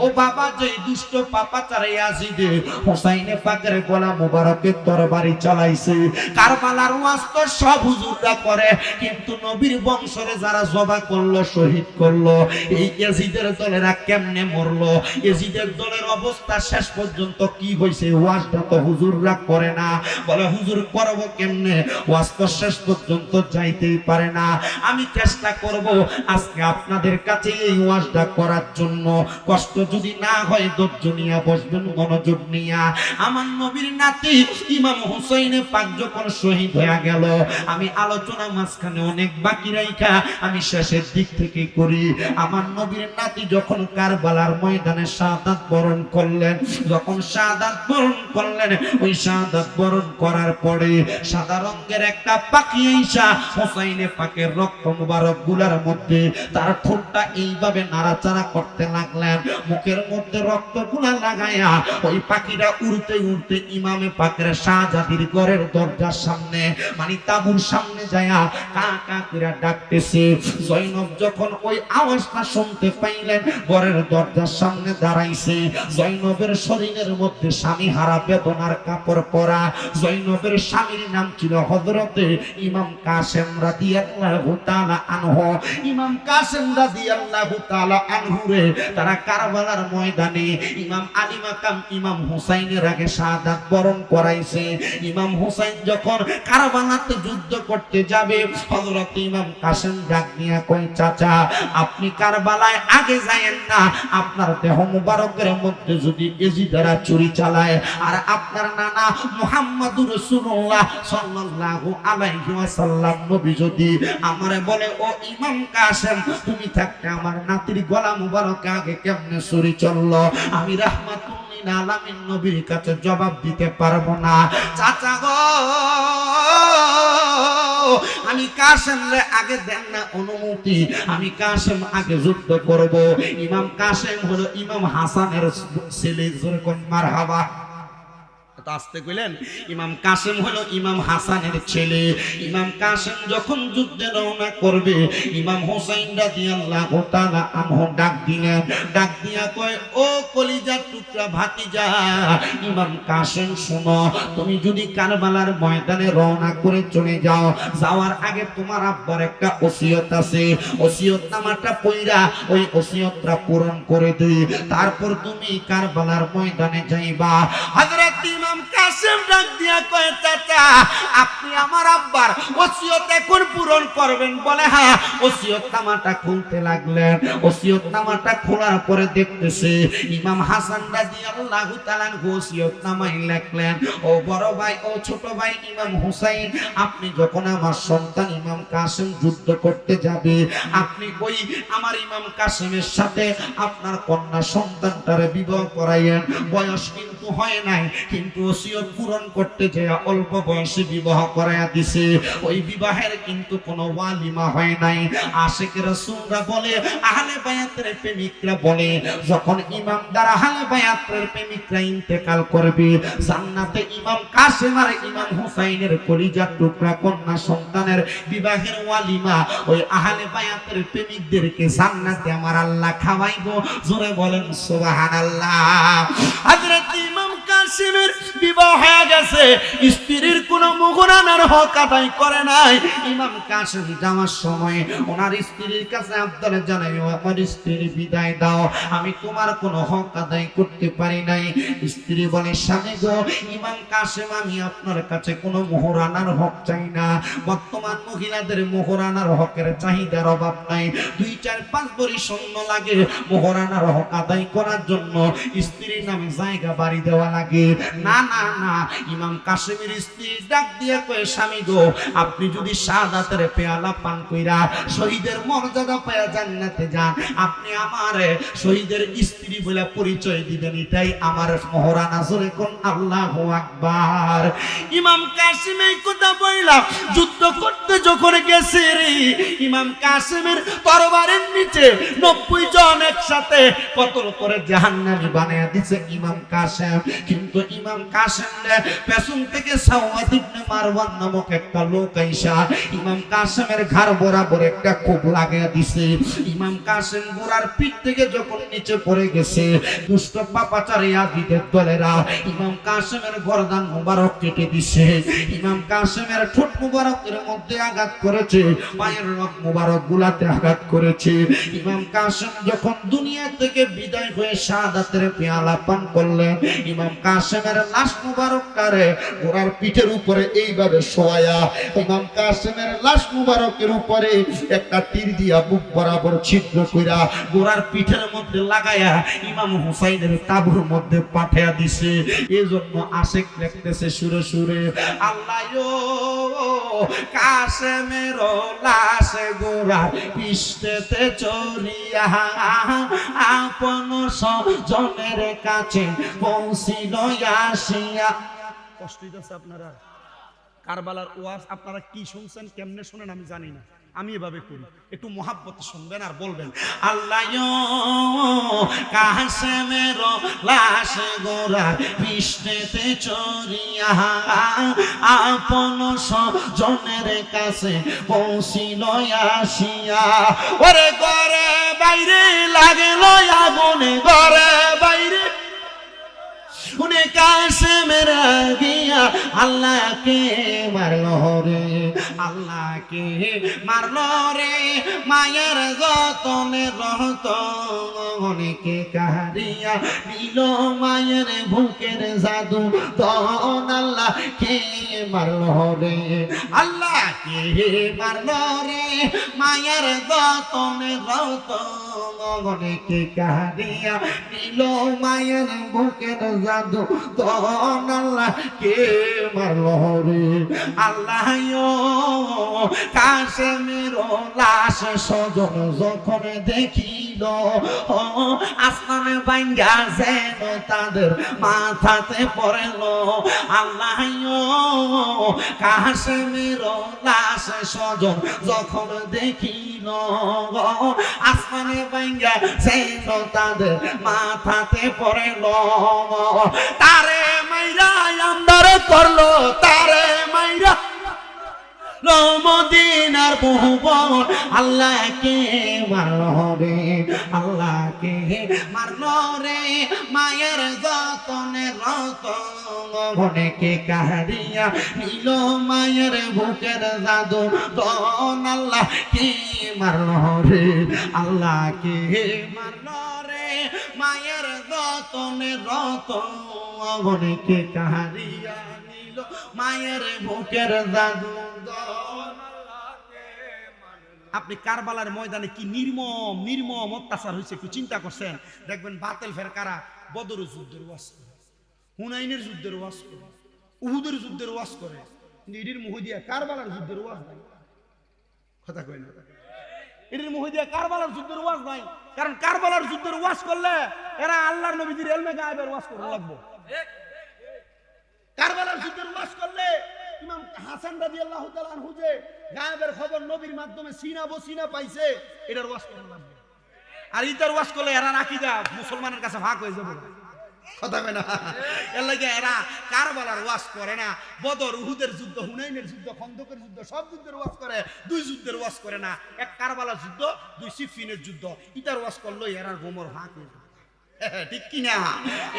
ও বাবা যে দুষ্ট পাপাচারে ইয়াজিদে হুসাইনে পাকের গলা মুবারকের তরবারি চালাইছে, কারবালার ওয়াজ তো সব হুজুররা করে, কিন্তু নবীর বংশরে যারা জবা করলো, শহীদ করলো, এই ইয়াজিদের দলেরা কেমনে মরলো, ইয়াজিদের দলের অবস্থা শেষ পর্যন্ত কি হয়েছে, ওয়াজটা তো হুজুররা করে না। বলে হুজুর করব কেমনে, ওয়াজ তো শেষ পর্যন্ত যাইতেই পারে না। আমি চেষ্টা করব আজকে আপনাদের কাছে এই ওয়াজটা করার জন্য। কষ্ট যদি না হয় ধৈর্য নিয়ে বসবেন, মনোযোগ নিয়ে। আমার নবীর নাতি ইমাম হুসাইনে পাক যখন শহীদ হয়ে গেল, আমি আলোচনা মাঝখানে অনেক বাকি রাইখা আমি শেষের দিক থেকে করি। আমার নবীর নাতি যখন কারবালার ময়দানে শাহাদাত বরণ করলেন, যখন শাহাদাত বরণ করলেন, ওই শাহাদাত বরণ করার পরে সাদা রঙের একটা পাখি আইসা হুসাইনে পাকের রক্ত মুবারক গুলার মধ্যে তার ঠোঁটটা এইভাবে নাড়াচাড়া করতে লাগলেন, মুখের মধ্যে রক্ত গুলা লাগাইয়া ওই পাখিটা উড়তে উড়তে ইমামে পাকের শাহজাদির ঘরের দরজার সামনে মানে তাঁবুর সামনে যায়া কা কা করে ডাকতেছে। জয়নব যখন ওই আওয়াজটা শুনতে পাইলেন, ঘরের দরজার সামনে দাঁড়াইছে। জয়নবের শরীরের মধ্যে স্বামী হারা বেদনার কাপড় পরা। জয়নবের স্বামীর নাম ছিল হযরতে ইমাম কাসেম রাদিয়াল্লাহু তাআলা আনহু। ইমাম কাসেম রাদিয়াল্লাহু তাআলা আনহু রে তারা কারবালার ময়দানে ইমাম আলী মাকাম ইমাম হুসাইনের আগে শাহাদাত বরণ করাইছে। ইমাম হুসাইন যখন কারবালাতে যুদ্ধ করতে যাবে, হযরত ইমাম কাসেম ডাক নিয়ে কই চাচা আপনি কারবালায় আগে যায়েন না, আপনার দেহ মুবারকের মধ্যে যদি এজিদারা চুরি চালায় আর আপনার নানা মুহাম্মদুর রাসূলুল্লাহ সাল্লাল্লাহু আলাইহি ওয়াসাল্লাম নবী যদি আমারে বলে ও ইমাম কাসেম তুমি থাকতে আমার নাতির গলা মুবারক আগে কেমনে চুরি চললো, আমি রাহমাতুল লিল আলামিন নবীর কাছে জবাব দিতে পারবো না। চাচা গো আমি কাসেম রে আগে দেন না অনুমতি, আমি কাসেম আগে যুদ্ধ করব। ইমাম কাসেম হলো ইমাম হাসানের ছেলে, জোরে কোন মারহাবা। আসতে কইলেন ইমাম কাসেম হলো ইমাম হাসানের ছেলে। ইমাম কাসেম যখন যুদ্ধে রওনা করবে, ইমাম হুসাইন রাদিয়াল্লাহু তাআলা আনহু ডাক দিলেন, ডাক দিয়া কয় ও কলিজার টুকরা ভাতিজা ইমাম কাসেম শোনো, তুমি যদি কারবালার ময়দানে রওনা করে চলে যাও, যাওয়ার আগে তোমার আব্বার একটা ওসিয়ত আছে, ওসিয়তনামাটা পড়া ওই ওসিয়তটা পূরণ করে দিই, তারপর তুমি কারবালার ময়দানে যাইবা। হযরত ইমাম কাসেম ডাক দিয়া কয় চাচা আপনি আমার আব্বার ওসিয়ত এখন পূরণ করবেন? বলে হ্যাঁ। ওসিয়তনামাটা খুলতে লাগলেন। ওসিয়তনামাটা খোলার পরে দেখতেছে ইমাম হাসান রাদিয়াল্লাহু তাআলা ওসিয়তনামায় লিখলেন, ও বড় ভাই ও ছোট ভাই ইমাম হুসাইন, আপনি যখন আমার সন্তান ইমাম কাসেম যুদ্ধ করতে যাবে, আপনি ওই আমার ইমাম কাসেমের সাথে আপনার কন্যা সন্তানটারে বিবাহ করাইয়েন। বয়স কিন্তু হয় নাই, কিন্তু ওসিয়ত পূরণ করতে যে অল্প বয়সে বিবাহ করায়া দিছে। ওই বিবাহের কিন্তু কোনো ওয়ালিমা হয় নাই। আশিক রাসূলরা বলে, আহলে বায়াতের প্রেমিকরা বলে, যখন ইমামদার আহলে বায়াতের প্রেমিকরা ইন্তেকাল করবে, জান্নাতে ইমাম কাসেম আর ইমাম হুসাইনের কলিজার টুকরা কন্যা সন্তানের বিবাহের ওয়ালিমা ওই আহলে বায়াতের প্রেমিকদেরকে জান্নাতে আমার আল্লাহ খাওয়াইবো। জোরে বলেন সুবহানাল্লাহ। হযরত ইমাম কাসেমের বিবাহ হয়ে গেছে, স্ত্রীর কোনো মুগরানার হক আদায় করে নাই। ইমাম কাসেম যাওয়ার সময় ওনার স্ত্রীর কাছে আবদার জানাই, আমার স্ত্রীর বিদায় দাও, আমি তোমার কোনো হক আদায় করতে পারি নাই। স্ত্রী বলে, স্বামী গো, ইমাম কাসেম আমি আপনার কাছে কোনো মোহরানার হক চাই না। বর্তমান মহিলাদের মোহরানার হকের চাহিদার অভাব নাই, 2, 4, 5 ভরি স্বর্ণ লাগে মোহরানার হক আদায় করার জন্য, স্ত্রীর নামে জায়গা বাড়ি দেওয়া লাগে। না না না, ইমাম কাসেমের স্ত্রী ডাক দিয়ে কয়ে, স্বামী গো, আপনি যদি শাহাদাতের পেয়ালা পান কইরা শহীদের মর্যাদা পায়া জান্নাতে যান, আপনি আমার শহীদের স্ত্রী বলে পরিচয় দিবেন, এটাই আমার মোহরানা। জোরে কোন আল্লাহু আকবার। ইমাম কাসেম এই কথা বইলা যুদ্ধ করতে যখন গেছে রে, ইমাম কাসেমের তরবারের নিচে 90 জন একসাথে কতল করে জাহান্নামী বানায়া দিছে ইমাম কাসেম। কিন্তু ইমাম কাসেম পেছন থেকে সাওয়াদ ইবনে মারওয়ান নামক একটা লোক আইসা ইমাম কাসেমের ঘাড় বরাবর একটা কোপ লাগায়া দিছে। ইমাম কাসেম গোড়ার পিঠ থেকে যখন নিচে পড়ে গেছে, দুষ্ট পাপাচারী আদিদের দলেরা ইমাম কাসেমের গর্দান মুবারক কেটে দিছে। ইমাম কাসেমের ঠোঁট মুবারকের মধ্যে আঘাত করেছে, পায়ের নখ মুবারক গুলাতে আঘাত করেছে। ইমাম কাসেম যখন দুনিয়া থেকে বিদায় হয়ে শাহাদাতের পেয়ালা পান করলেন, ইমাম কাসেমের লাশ মুবারকটারে গোড়ার পিঠের উপরে এইভাবে শোয়া, ইমাম কাসেমের লাশ মুবারকের উপরে একটা তীর দিয়া বুক বরাবর ছিদ্র কইরা গোড়ার পিঠের মধ্যে লাগায়া ইমাম হুসাইনের তাবুর মধ্যে পাঠিয়ে দিছে। এজন্য আশিক লিখতেছে সুরে সুরে, আল্লাহ কাসেমের লাশ গোড়ার পিঠেতে চড়িয়া আপন স্বজনের কাছে পৌঁছিল আসিয়া। কষ্ট হইতেছে আপনারা? কারবালার ওয়াজ আপনারা কি শুনছেন, কেমনে শুনেন আমি জানি না, আমি এভাবে করি, একটু মহাব্বতে শুনবেন আর বলবেন, আল্লাহ কাসেমের লাশ গোড়ার পিঠেতে চড়িয়া আপন স্বজনের কাছে পৌঁছিল আসিয়া। ওরে ঘরে বাইরে লাগল আগুন, ঘরে বাইরে উনি কাসেমের গিয়া আল্লাহকে মারলো রে, আল্লাহকে মারলো রে, মায়ের যতনে রতন অনেকে কাহারিয়া দিল মায়ের বুকের জাদু, তখন আল্লাহকে মারলো রে, আল্লাহকে মারলো রে, মায়ের যতনে রতন অনেকে কাহারিয়া দিল মায়ের বুকের জাদু, তখন আল্লাহকে মারলো রে। আল্লাহ কাসেমের লাশ স্বজন যখন দেখিল, আসমানে ভাঙ্গা যেন তাদের মাথাতে পড়ল। আল্লাহ কাসেমের লাশ স্বজন যখন দেখিল, আসমানে ভাঙ্গা যেন তাদের মাথাতে পড়ল। তারে মাইরা আন্দার করলো, তারে মাইরা মদিনার ভুবন, আল্লাহকে মারলো রে, আল্লাহকে মারলো রে, মায়ের যতনে রতন অনেকে কাহারিয়া নিল মায়ের বুকের জাদু, তখন আল্লাহকে মারলো রে, আল্লাহকে মারলো রে, মায়ের যতনে রতন অনেকে কাহারিয়া নিল মায়ের বুকের জাদু। আপনি কারবালার ময়দানে কি নির্মম নির্মম অত্যাচার হয়েছে একটু চিন্তা করছেন? দেখবেন বাতিল ফেরকারা বদর যুদ্ধের ওয়াজ করে, হুনাইনের যুদ্ধের ওয়াজ করে, উহুদের যুদ্ধের ওয়াজ করে, ইডির মুহিদিয়া কারবালার যুদ্ধের ওয়াজ নাই। কথা কই না? ইডির মুহিদিয়া কারবালার যুদ্ধের ওয়াজ নাই, কারণ কারবালার যুদ্ধের ওয়াজ করলে এরা আল্লাহর নবীদের ইলমে গায়েবের ওয়াজ করতে লাগবে। কারবালার যুদ্ধের ওয়াজ করলে ইমাম হাসান রাদিয়াল্লাহু তাআলা আনহু যে গায়েবের খবর নবীর মাধ্যমে সিনা পাইছে, এটার ওয়াজ করা লাগবে। আর ইতার ওয়াজ করলে এরা আকীদা মুসলমানের কাছে ভাগ হয়ে যাবে, কথা কয় না? এর লাগে এরা কারবালার ওয়াজ করে না, বদর, উহুদের যুদ্ধ, হুনাইনের যুদ্ধ, খন্দকের যুদ্ধ, সব যুদ্ধের ওয়াজ করে, দুই যুদ্ধের ওয়াজ করে না। এক কারবালার যুদ্ধ, দুই সিফিনের যুদ্ধ, ইতার ওয়াজ করলো এরার গোমর ভাগ হয়ে যাবে, ঠিক কিনা?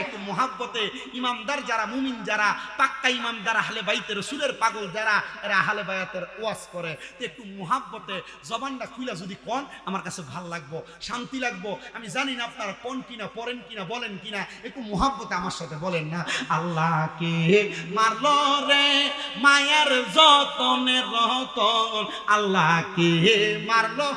একটু মোহাব্বতে ইমামদার যারা, মুমিন যারা, পাক্কা ইমামদার, আহলে বাইতের রাসূলের পাগল যারা, এরা আহলে বায়াতের ওয়াজ করে, তো একটু মোহাব্বতে জবানটা খুইলা যদি কোন, আমার কাছে ভাল লাগবো, শান্তি লাগবো। আমি জানি না আপনারা কোন কিনা, পড়েন কিনা, বলেন কিনা, একটু মোহাব্বতে আমার সাথে বলেন না। আল্লাহকে মারলো রে মায়ের যতনের রতন, আল্লাহকে মারলো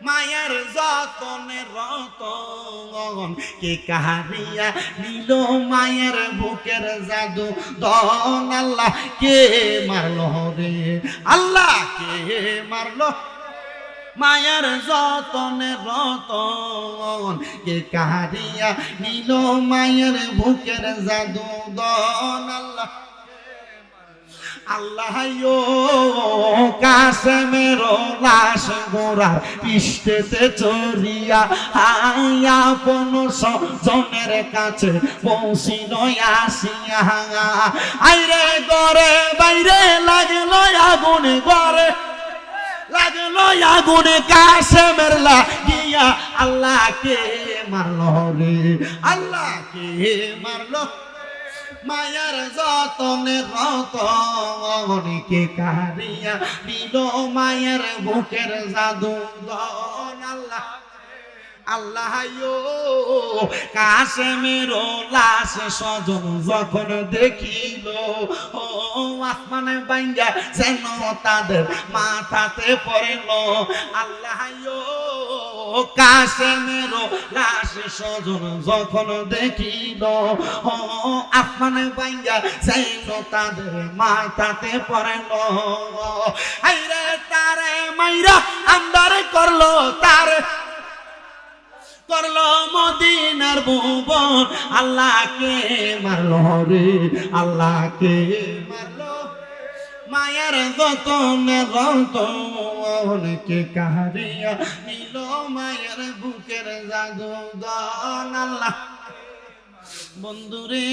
মায়ের যতনের রতন, কে কাহারিয়া নিল মায়ের বুকের জাদু দন, আল্লাহ কে মারলো রে, আল্লাহ কে মারলো মায়ের যতনের রতন, কে কাহারিয়া নিল মায়ের বুকের জাদু দন, আল্লাহ আল্লাহ কাসেমের লাশ গোড়ার পৃষ্ঠেতে চড়িয়া হাইয়া কোন জনের কাছে পৌঁছিল আসিয়া, আইরে গরে বাইরে লাগলো আগুনে, গরে লাগলো আগুনে কাসেমের লাগিয়া, আল্লাহকে মারলো রে, আল্লাহকে মারলো মায়ার যতনের রতন, কে কারিয়া নিল মায়ের বুকের জাদু দন, আল্লাহ আল্লাহ কাসেমের লাশ স্বজন যখন দেখিল, ও আসমানে বাইঙ্গা যেন তাদের মাথাতে পড়ল, আল্লাহ কাসেমের লাশ স্বজন যখন দেখিল, ও আসমানে বাইঙ্গা যেন তাদের মাথাতে পড়ল, আইরে তারে মাইরা আন্দারে করলো, তার করলো মদিনার ভুবন, আল্লাহকে মারলো রে, আল্লাহকে মারলো মায়ের যতনের রতন, কে কাহারিয়া নিল মায়ের বুকের জাদু দন, আল্লাহ বন্ধুরে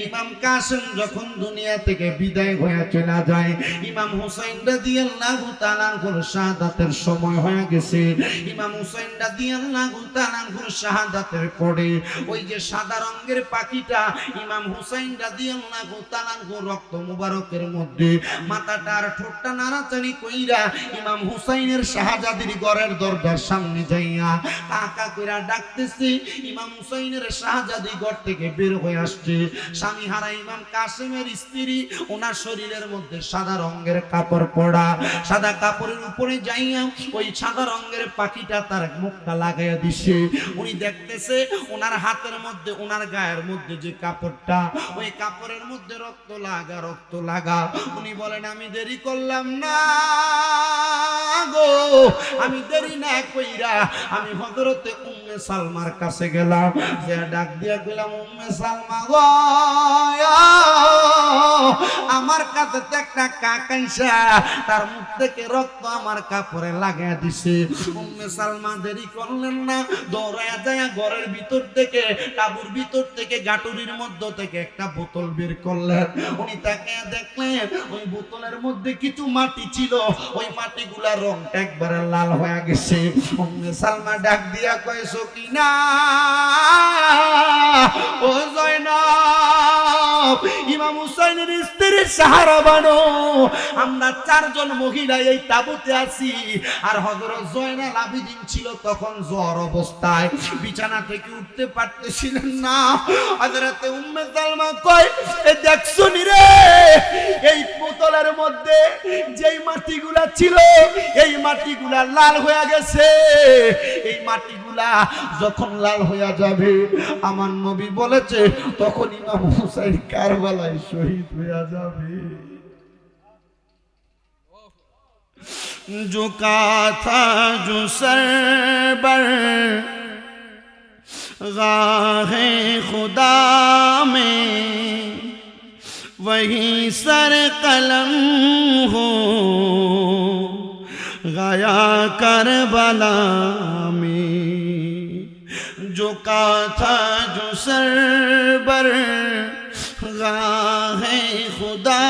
ইমাম কাসেম যখন দুনিয়া থেকে বিদায় হয়ে চলে যায়, ইমাম হুসাইন রাদিয়াল্লাহু তাআলা আনহুর শাহাদাতের সময় হয়ে গেছে। ইমাম হুসাইন রাদিয়াল্লাহু তাআলা আনহুর শাহাদাতের পরে ওই যে সাদা রঙের পাখিটা ইমাম হুসাইন রাদিয়াল্লাহু তাআলা আনহুর রক্ত মুবারকের মধ্যে মাথাটা আর ঠোঁটটা নাড়াচাড়ি কইরা ইমাম হুসাইনের শাহজাদির ঘরের দরজার সামনে যাইয়া কাকা কইরা ডাকতেছে। ইমাম হুসাইনের শাহজাদি ঘর থেকে বের হয়ে আসছে। স্বামী হারা ইমাম কাসেমের স্ত্রী, ওনার শরীরের মধ্যে সাদা রঙের কাপড় পরা, সাদা কাপড়ের উপরে যাইয়া ওই সাদা রঙের পাখিটা তার মুখটা লাগাইয়া দিছে। উনি দেখতেছে ওনার হাতের মধ্যে, ওনার গায়ের মধ্যে যে কাপড়টা, ওই কাপড়ের মধ্যে রক্ত লাগা, রক্ত লাগা। উনি বলেন আমি দেরি করলাম না গো, আমি দেরি না কইরা আমি হযরতে উম্মে সালমার কাছে গেলাম, যে ডাক দিয়া কইলাম উম্মে সালমা গো, আমার কাছে তো একটা কাকাইসা তার মুখ থেকে রক্ত আমার কাপড়ে লাগাইয়া দিছে। উম্মে সালমা দেরি করলেন না, দৌড়ায়া যায় ঘরের ভিতর থেকে, তাঁবুর ভিতর থেকে, গাটুরির মধ্য থেকে একটা বোতল বের করলেন। উনি তাকে দেখলেন ওই বোতলের মধ্যে কিছু মাটি ছিল, ওই মাটিগুলা রংটা একবারে লাল হয়ে গেছে। উম্মে সালমা ডাক দিয়া কয় সকিনা ও জয়নব, ইমাম হুসাইনের স্ত্রীর সাহারা বানো, আমরা চারজন মহিলা এই তাঁবুতে আছি। আর হযরত জয়নাল আবেদিন ছিল তখন জ্বর অবস্থায়, বিছানা থেকে উঠতে পারতেছিলেন না। হযরতে উম্মে সালমা কয় এ দেখছো নি রে, এই বোতলের মধ্যে যেই মাটিগুলা ছিল এই মাটিগুলা লাল হয়ে গেছে। এই মাটিগুলা যখন লাল হয়ে যাবে, আমার নবী বলেছে তখন ইমাম হুসাইন কারবালায় শহীদ হয়ে যাবে। झुका था जो सर बर गाहे खुदा वही सर कलम हो गया करबला में, जो का था जो सर बर गाहे खुदा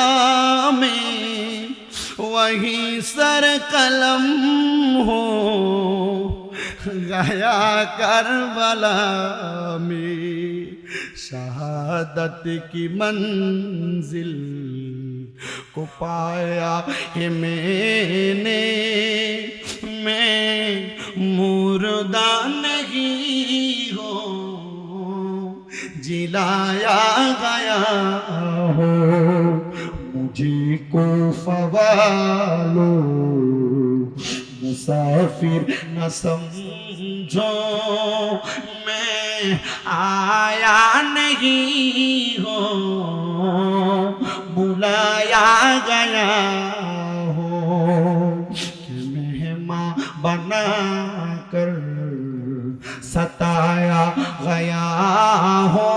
में, वही सर कलम हो गया करबला में। शहादत की मंजिल को पाया है मैंने, मैं मुर्दा नहीं हो जिलाया गया हो। मुझे को फवालो मुसाफिर न समझो, मैं आया नहीं हो बुलाया गया हो। कि मेहमान बना कर सताया गया हो,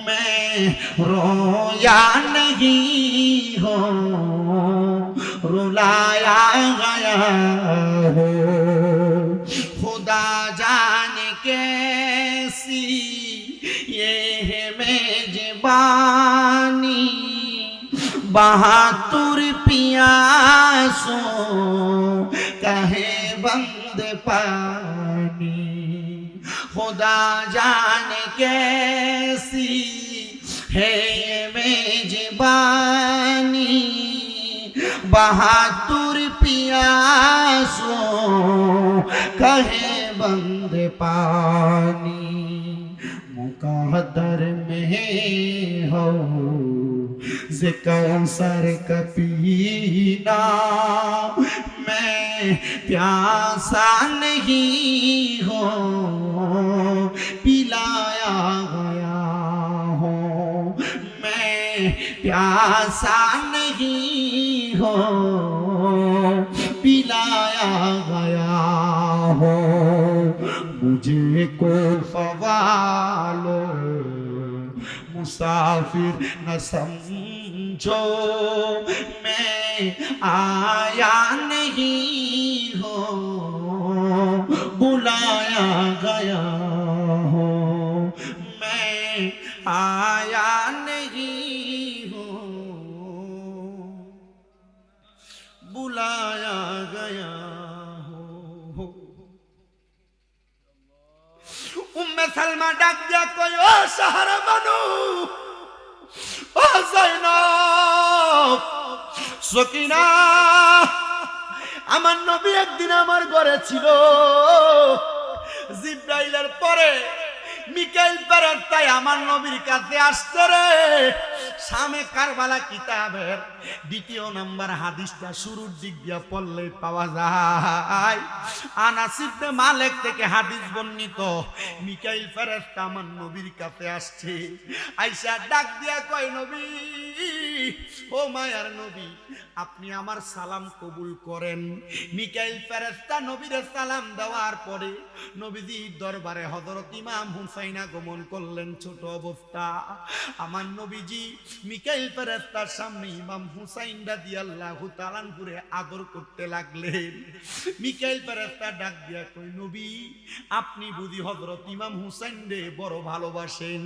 मैं रोया नहीं हो रुलाया गया हो। खुदा जाने कैसी ये है मेजबानी, बहादुर पियासों कहे बंद पानी। खुदा जाने कैसी है ये मेजबानी, बहादुर पियासों कहे बंद पानी। मुक़द्दर में हो ज़े कौसर का पीना, मैं प्यासा नहीं हो पिलाया गया हो। मैं प्यासा नहीं हो पिलाया गया हो। मुझे को फवालो मुसाफिर न समझो, मैं आया नहीं हो बुलाया गया हो। मैं आया नहीं हो बुलाया गया हो। उम्मे सलमा डाक दिया कोई ओ शहर बनू, ओ ज़ैनब সকিনা, আমার নবী একদিন আমার ঘরে ছিল। জিব্রাইলের পরে মিকাইল ফেরেশতা আমার নবীর কাছে আসছে রে। শামে কারবালা কিতাবের ২য় নম্বর হাদিসটা শুরুর দিক দিয়ে পড়লে পাওয়া যায়। আনাস ইবনে মালিক থেকে হাদিস বর্ণিত। মিকাইল ফেরেশতা আমার নবীর কাছে আসছে, আয়েশা ডাক দিয়া কয় নবী, ও মায়ার নবী, আপনি আমার সালাম কবুল করেন। মিকাইল ফেরেশতা নবীর সালাম দেওয়ার পরে নবীজির দরবারে হযরত ইমাম হুসাইন আগমন করলেন ছোট অবস্থা। আমার নবীজি মিকাইল ফেরেশতার সামনে ইমাম হুসাইন রাদিয়াল্লাহু তাআলা করে আদর করতে লাগলেন। মিকাইল ফেরেশতা ডাক দিয়া কই নবী, আপনি বুঝি হযরত ইমাম হুসাইন রে বড় ভালোবাসেন?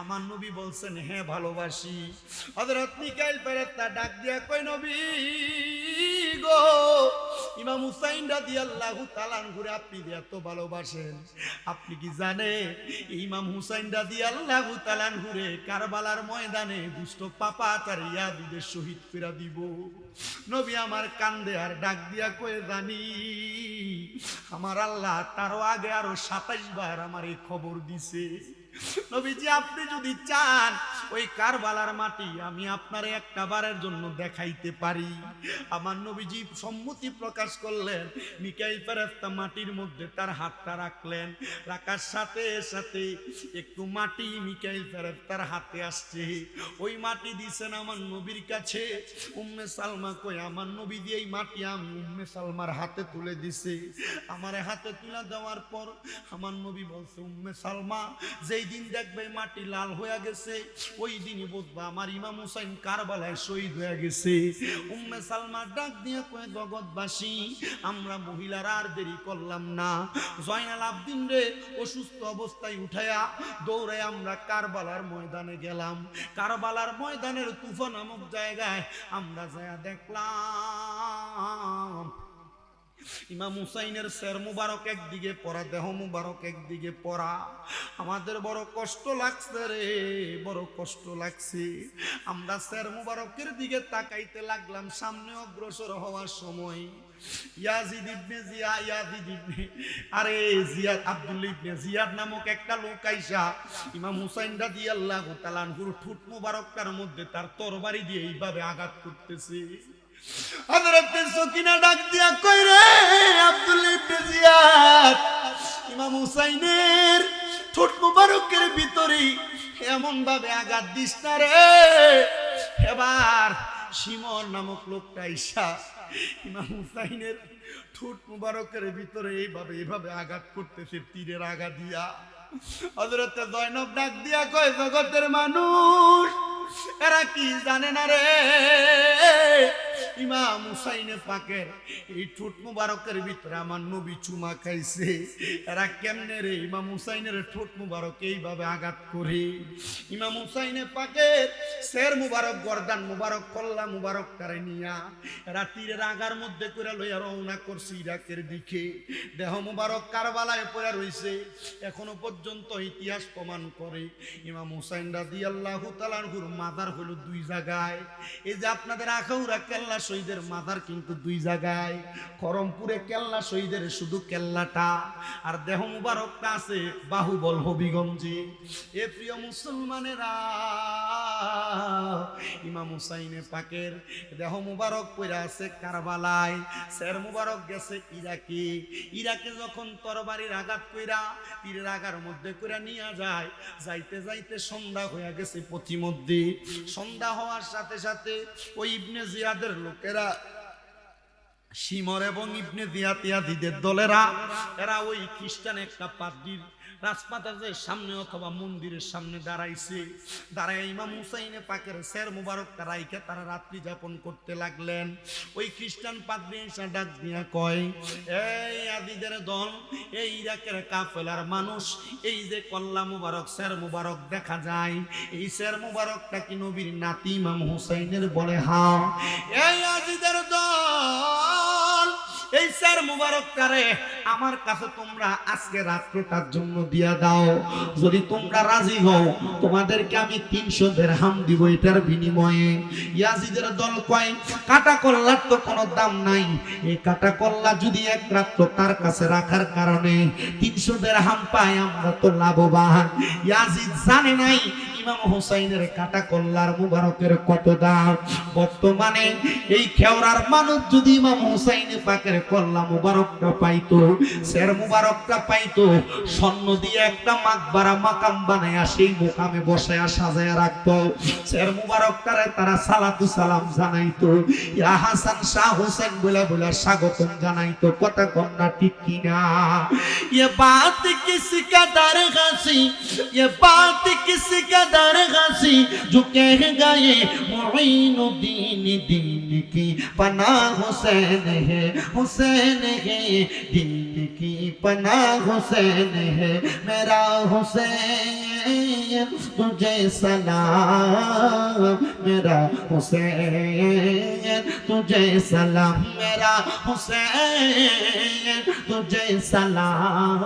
আমার নবী বলছেন হ্যাঁ ভালোবাসি। হযরত মিকাইল ফেরেশতা ডাক দিয়া কই নবী গো, ইমাম হুসাইন রাদিয়াল্লাহু তাআলা করে আপনি এত ভালোবাসেন, আপনি কি জানেন ইমাম হুসাইন রাদিয়াল্লাহু তাআলা করে কারবালার ময়দানে দুষ্ট পাপাচার ইয়াজিদের শহীদ করে দিব? নবী আমার কান্দে আর ডাক দিয়া কয়ে জানি আমার আল্লাহ তারও আগে আরো ২৭ বার আমার এই খবর দিছে। নবীজি আপনি যদি চান ওই কারবালার মাটি আমি আপনার একটা বারের জন্য দেখাইতে পারি। আমার নবীজি সম্মতি প্রকাশ করলেন। মিকাইল ফেরেশতা মাটির মধ্যে তার হাতটা রাখলেন, রাখার সাথে সাথে একটু মাটি মিকাইল ফেরেশতার হাতে আসছে। ওই মাটি দিয়েছেন আমার নবীর কাছে। উম্মে সালমা কই আমার নবী দিয়ে এই মাটি আমি উম্মে সালমার হাতে তুলে দিছে। আমার হাতে তুলে দেওয়ার পর আমার নবী বলছে উম্মে সালমা, যে যেই দিন দেখবে মাটি লাল হয়ে গেছে ওই দিনই বুঝবা আমার ইমাম হুসাইন কারবালায় শহীদ হয়ে গেছে। উম্মে সালমা ডাক দিয়ে কয়ে জগৎবাসী আমরা মহিলারা আর দেরি করলাম না, জয়নাল আবদিন রে অসুস্থ অবস্থায় উঠায়া দৌড়ে আমরা কারবালার ময়দানে গেলাম। কারবালার ময়দানের তুফা নামক জায়গায় আমরা যায় দেখলাম ইমাম হুসাইনের সের মুবারক একদিকে পরা, দেহ মুবারক একদিকে পরা। আমাদের বড় কষ্ট লাগছে রে, বড় কষ্ট লাগছে। আমরা সের মুবারকের দিকে তাকাইতে লাগলাম। সামনে অগ্রসর হওয়ার সময় ইয়াজিদ ইবনে জিয়াদ আব্দুল্লাহ ইবনে জিয়াদ নামক একটা লোক আইসা ইমাম হুসাইন রাদিয়াল্লাহু তাআলা আনহুর ঠোঁট মুবারকটার মধ্যে তার তরবারি দিয়ে এইভাবে আঘাত করতেছে। হযরত সকিনা ডাক দিয়া কই রে আব্দুল্লাহ ইবনে জিয়াদ, ইমাম হুসাইনের ঠোঁট মুবারকের ভিতরে এমন ভাবে আঘাত দিস না রে। এবার শিমর নামক লোকটা আইসা ইমাম হুসাইনের ঠোঁট মুবারকের ভিতরে এইভাবে আঘাত করতেছে তীরের আঘাত দিয়া। হযরত জয়নব ডাক দিয়া কয় জগতের মানুষ এরা কি জানে না রে, ইমাম হুসাইনে পাকের এই ঠোঁট মুবারকের ভিতরে আমার নবী চুমা খাইছে। এরা কেমনে রে ইমাম হুসাইনের ঠোঁট মুবারক এইভাবে আঘাত করে। ইমাম হুসাইনে পাকের শের মুবারক, গর্দান মুবারক, কল্লা মুবারক তারে নিয়া এরা তীরের আগার মধ্যে করে লইয়া রওনা করছে ইরাকের দিকে। দেহ মুবারক কারবালায় পড়ে রইছে। এখনো পর্যন্ত ইতিহাস প্রমাণ করে ইমাম হুসাইন রাদিয়াল্লাহু তাআলা আনহুর মাজার হলো দুই জায়গায়। এই যে আপনাদের আখাউড়া কেল্লা শহীদের মাজার কিন্তু দুই জায়গায়। করমপুরে কেল্লা শহীদের শুধু কেল্লাটা, আর দেহ মুবারকটা আছে বাহুবল হবিগঞ্জে। এ প্রিয় মুসলমানেরা, ইমাম হুসাইনে পাকের দেহ মুবারক পড়ে আছে কারবালায়, শের মুবারক গেছে ইরাকে। ইরাকে যখন তরবারির আঘাত কইরা তীরের আগার মধ্যে কইরা নিয়ে যায়, যাইতে যাইতে সন্ধ্যা হয়ে গেছে পথিমধ্যে। সন্ধ্যা হওয়ার সাথে সাথে ওই ইবনে জিয়াদের লোকেরা, শিমর এবং ইবনে জিয়াদিদের দলেরা, এরা ওই খ্রিস্টান একটা পাদ্রীর রাজপাতার সামনে অথবা মন্দিরের সামনে দাঁড়াইছে। দাঁড়ায় ইমাম হুসাইনে পাকের শের মুবারকটা রাইখে তারা রাত্রি যাপন করতে লাগলেন। ওই খ্রিস্টান পাদ্রী এসে ডাক দিয়া কয়, এই আদিদের দল, এই ইরাকের কাফেলার মানুষ, এই যে কল্লা মুবারক শের মুবারক দেখা যায়, এই শের মুবারকটা কি নবীর নাতি ইমাম হুসাইনের? বলে হ্যাঁ। এই আদিদের দল, এই শের মুবারকটারে আমার কাছে তোমরা আজকে রাত্রটার জন্য দিয়া দাও। যদি তোমরা রাজি হও তোমাদেরকে আমি 300 দিরহাম দিব এটার বিনিময়ে। ইয়াজিদের দল কয়, কাটা কল্লার তো কোনো দাম নাই, এই কাটা কল্লা যদি এক রাত্র তার কাছে রাখার কারণে 300 দিরহাম পাই আমরা তো লাভবান। ইয়াজিদ জানে নাই ইমাম হুসাইনের কাটা কল্লার মুবারকের কত দাম। বর্তমানে এই খেওরার মানুষ যদি ইমাম হুসাইনে পাকের কল্লা মুবারকটা পাইতো, শের মুবারকটা পাইতো, স্বর্ণ দিয়ে একটা মাকবারা মাকাম বানায়া সেই মোকামে বসায়া সাজায়া রাখতো। শের মুবারকটারে তারা সালাতু সালাম জানাইতো, ইয়া হাসান শাহ হোসেন বলে বলে স্বাগতম জানাইতো। কথা কন্যা ঠিক কিনা? ये बात किसी का दर गासी, ये बात किसी का दर गासी, जो कह गए मुईनुद्दीन दीन की पनाह हुसैन है, हुसैन है दीन की पनाह हुसैन है। मेरा हुसैन तुझे सलाम, मेरा हुसैन तुझे सलाम, मेरा हुसैन तुझे सलाम,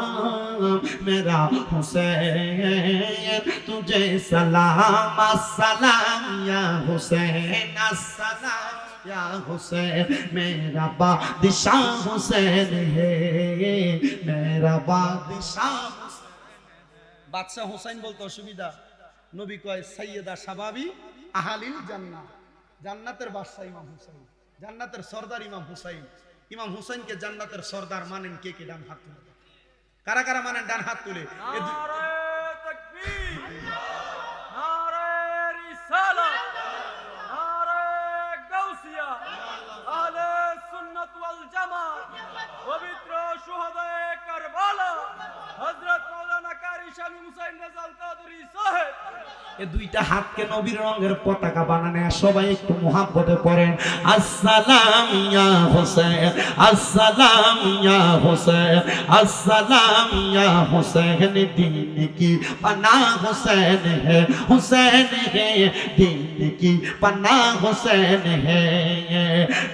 मेरा हुसैन तुझे सलाम। अस्सलाम या हुसैन, अस्सलाम या हुसैन, मेरा बादशाह हुसैन है, मेरा बादशाह। বাদশাহ হুসাইন বলতে অসুবিধা? নবী কয় সাইয়্যিদা শাবাবি আহালিল জান্নাহ, জান্নাতের বাদশাহ ইমাম হুসাইন, জান্নাতের সরদার ইমাম হুসাইন। ইমাম হুসাইনকে জান্নাতের সরদার মানেন কে কে? ডান হাত তুলে। কারা কারা মানেন? ডান হাত তুলে। নারে তাকবীর, নারে রিসালাত, নারে গাউসিয়া, আহলে সুন্নাত ওয়াল জামাত, পবিত্র শুহাদায়ে কারবালা হযরত মাওলানা কারি শামী হুসাইন রাদিয়াল্লাহু সাহেব এ দুইটা হাতকে নবীর রঙের পতাকা বানানে সবাই একটু মুহাব্বতে পড়েন আসসালাম ইয়া হোসেন আসসালাম ইয়া হোসেন আসসালাম ইয়া হোসেন दीन की पनाह हुसैन है दीन की पनाह हुसैन है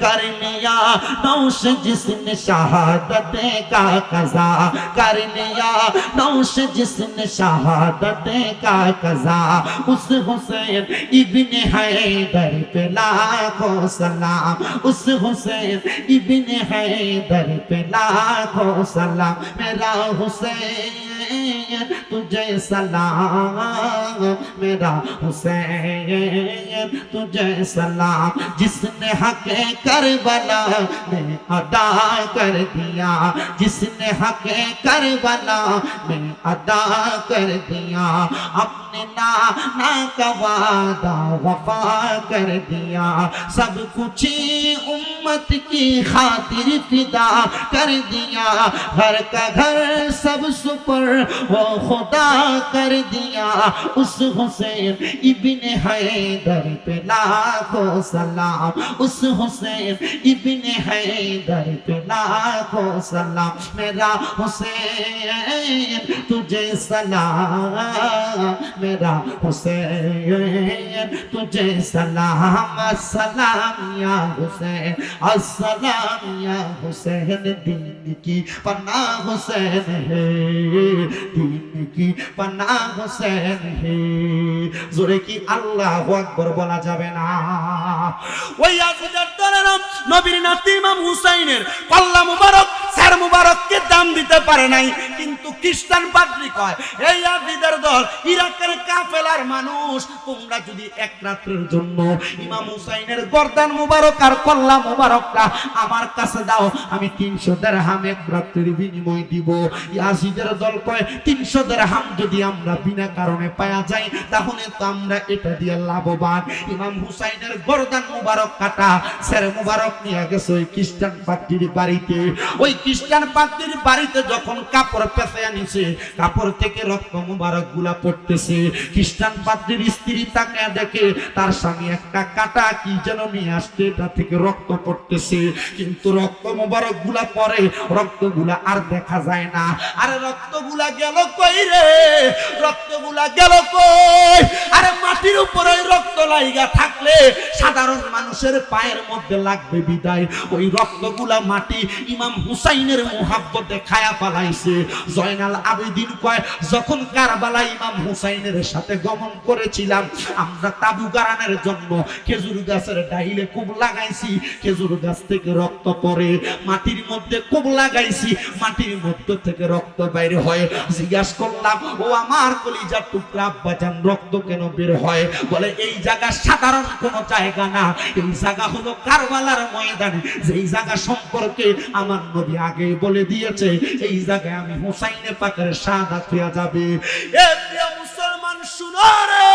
कर लिया नौश जिसने शहादत का कज़ा कर लिया नौश जिसने शहादत का कज़ा उस हुसैन इब्ने हैदर पे लाखों सलाम उस हुसैन इब्ने हैदर पे लाखों सलाम मेरा हुसैन तुझे सलाम मेरा हुसैन तुझे सलाम जिसने हक करबला में अदा कर दिया जिसने हक करबला में अदा कर दिया अपने नाना का वादा वफा कर दिया सब कुछ उम्मत की खातिर फिदा कर दिया घर का घर सब सुपर वो खुदा कर दिया उस हुसैन इब्ने हैदर पे लाखों सलाम उस हुसैन इब्ने हैदर पे लाखों सलाम मेरा हुसैन तुझे सलाम मेरा हुसैन तुझे सलाम अस्सलाम या हुसैन अस्सलाम या हुसैन दीन की पनाह हुसैन है दीन की पनाह हुसैन है जोरे की আল্লাহু আকবার বলা যাবে না ওই ইয়াজিদের দলের নবীর নাতি ইমাম হুসাইনের কল্লা মুবারক স্যার মুবারককে দাম দিতে পারে নাই কিন্তু খ্রিস্টান পাদ্রী কয় এই ইয়াজিদের দল ইরাকের কাফেলার মানুষ তোমরা যদি এক রাতের জন্য ইমাম হুসাইনের গর্দান মুবারক আর কল্লা মুবারকটা আমার কাছে দাও আমি 300 দিরহাম এক রাতের বিনিময় দিব ইয়াজিদের দল কয় 300 দিরহাম যদি আমরা বিনা কারণে পাওয়া যায় তাহলে তো আমরা এটা দিয়ে লাভবান ইমাম হুসাইনের গর্দান মুবারক কাটা স্যার মুবারক নিয়ে গেছে ওই খ্রিস্টান পাদ্রীর বাড়িতে ওই খ্রিস্টান পাদ্রীর বাড়িতে যখন কাপড় পেঁচে আনিছে কাপড় থেকে রক্ত মুবারক গুলা পড়তেছে খ্রিস্টান পাদ্রীর স্ত্রী তাকে দেখে তার স্বামী একটা কাটা কি যেন নিয়ে আসছে এটা থেকে রক্ত পড়তেছে কিন্তু রক্ত মুবারক গুলা পরে রক্তগুলা আর দেখা যায় না আরে রক্তগুলা গেল কই রে রক্তগুলা গেল কই আরে মাটির উপরে রক্ত লাইগা থাকলে সাধারণ মানুষের পায়ের মধ্যে লাগবে বিদায় ওই রক্তগুলা মাটি ইমাম হুসাইনের মুহাব্বতে খায়া ফেলাইছে জয়নাল আবেদিন কয় যখন কারবালা ইমাম হুসাইনের সাথে গমন করেছিলাম আমরা তাবু গারানের জন্য খেজুর গাছের ডাইলে খুব লাগাইছি খেজুর গাছ থেকে রক্ত পড়ে মাটির মধ্যে খুব লাগাইছি মাটির মধ্যে থেকে রক্ত বাইরে হয় জিজ্ঞাসা করলাম ও আমার কলিজার টুকরা আব্বাজান রক্ত কেন বের হয় বলে এই জায়গা সাধারণ কোন জায়গা না এই জায়গা হলো কারবালার ময়দান যেই জায়গা সম্পর্কে আমার নবী আগে বলে দিয়েছে এই জায়গায় আমি হুসাইনে পাকের শাহাদাত হয়ে যাবে এ প্রিয় মুসলমান শুনো রে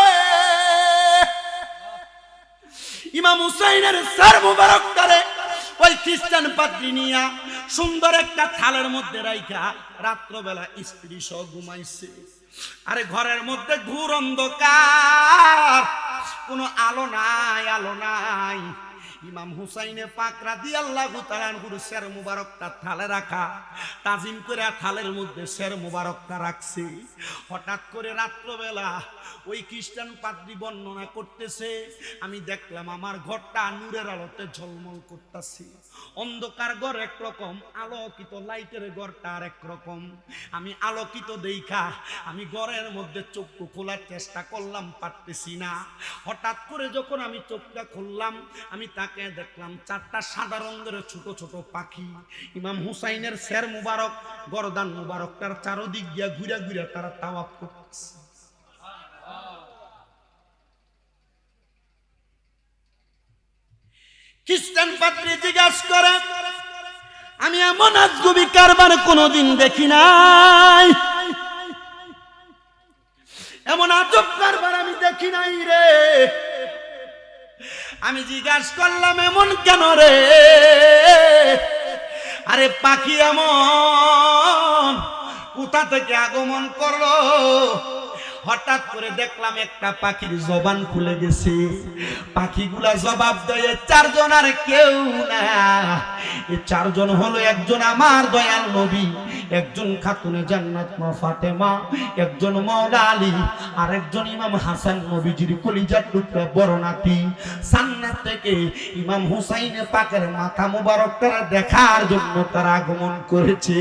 ইমাম হুসাইনের সর মুবারকটারে ওই খ্রিস্টান পাদ্রী নিয়া সুন্দর একটা থালের মধ্যে রাইখা রাত্রবেলা স্ত্রী সহ ঘুমাইছে আরে ঘরের মধ্যে ঘোর অন্ধকার কোনো আলো নাই ইমাম হুসাইনে পাক রাদিয়াল্লাহু তাআলা আনহুর শের মুবারকটা থালে রাখা তাজিম করে থালের মধ্যে শের মুবারকটা রাখছে হঠাৎ করে রাত্রবেলা ওই খ্রিস্টান পাদ্রী বর্ণনা করতেছে আমি দেখলাম আমার ঘরটা নূরের আলোতে ঝলমল করতেছে অন্ধকার ঘর একরকম আলোকিত লাইটের ঘরটা আরেক রকম আমি আলোকিত দেখা আমি ঘরের মধ্যে চোখ খোলার চেষ্টা করলাম পারতেছি না হঠাৎ করে যখন আমি চোখটা খুললাম আমি তাকে দেখলাম চারটা সাদা রঙের ছোট ছোট পাখি ইমাম হুসাইনের শের মুবারক গর্দান মুবারকটার চারদিক দিয়া ঘুরে ঘুরে তারা তাওয়াফ করতেছে খ্রিস্টান পাদ্রী জিজ্ঞাসা করে আমি এমন আজগুবি কারবার কোনোদিন দেখি নাই এমন আজব কারবার আমি দেখি নাই রে আমি জিজ্ঞাসা করলাম এমন কেন রে আরে পাখি এমন কোথা থেকে আগমন করলো হঠাৎ করে দেখলাম একটা পাখির জবান খুলে গেছে। পাখিগুলা জবাব দেয়, চারজন আর কেউ না। এই চারজন হলো, একজন আমার দয়াল নবী, একজন খাতুনে জান্নাত মা ফাতেমা, একজন মাওলা আলী, আর একজন ইমাম হাসান নবীজির কলিজার টুকরা বড় নাতি। জান্নাত থেকে ইমাম হুসাইনে পাকের মাথা মুবারকটা দেখার জন্য তারা আগমন করেছে।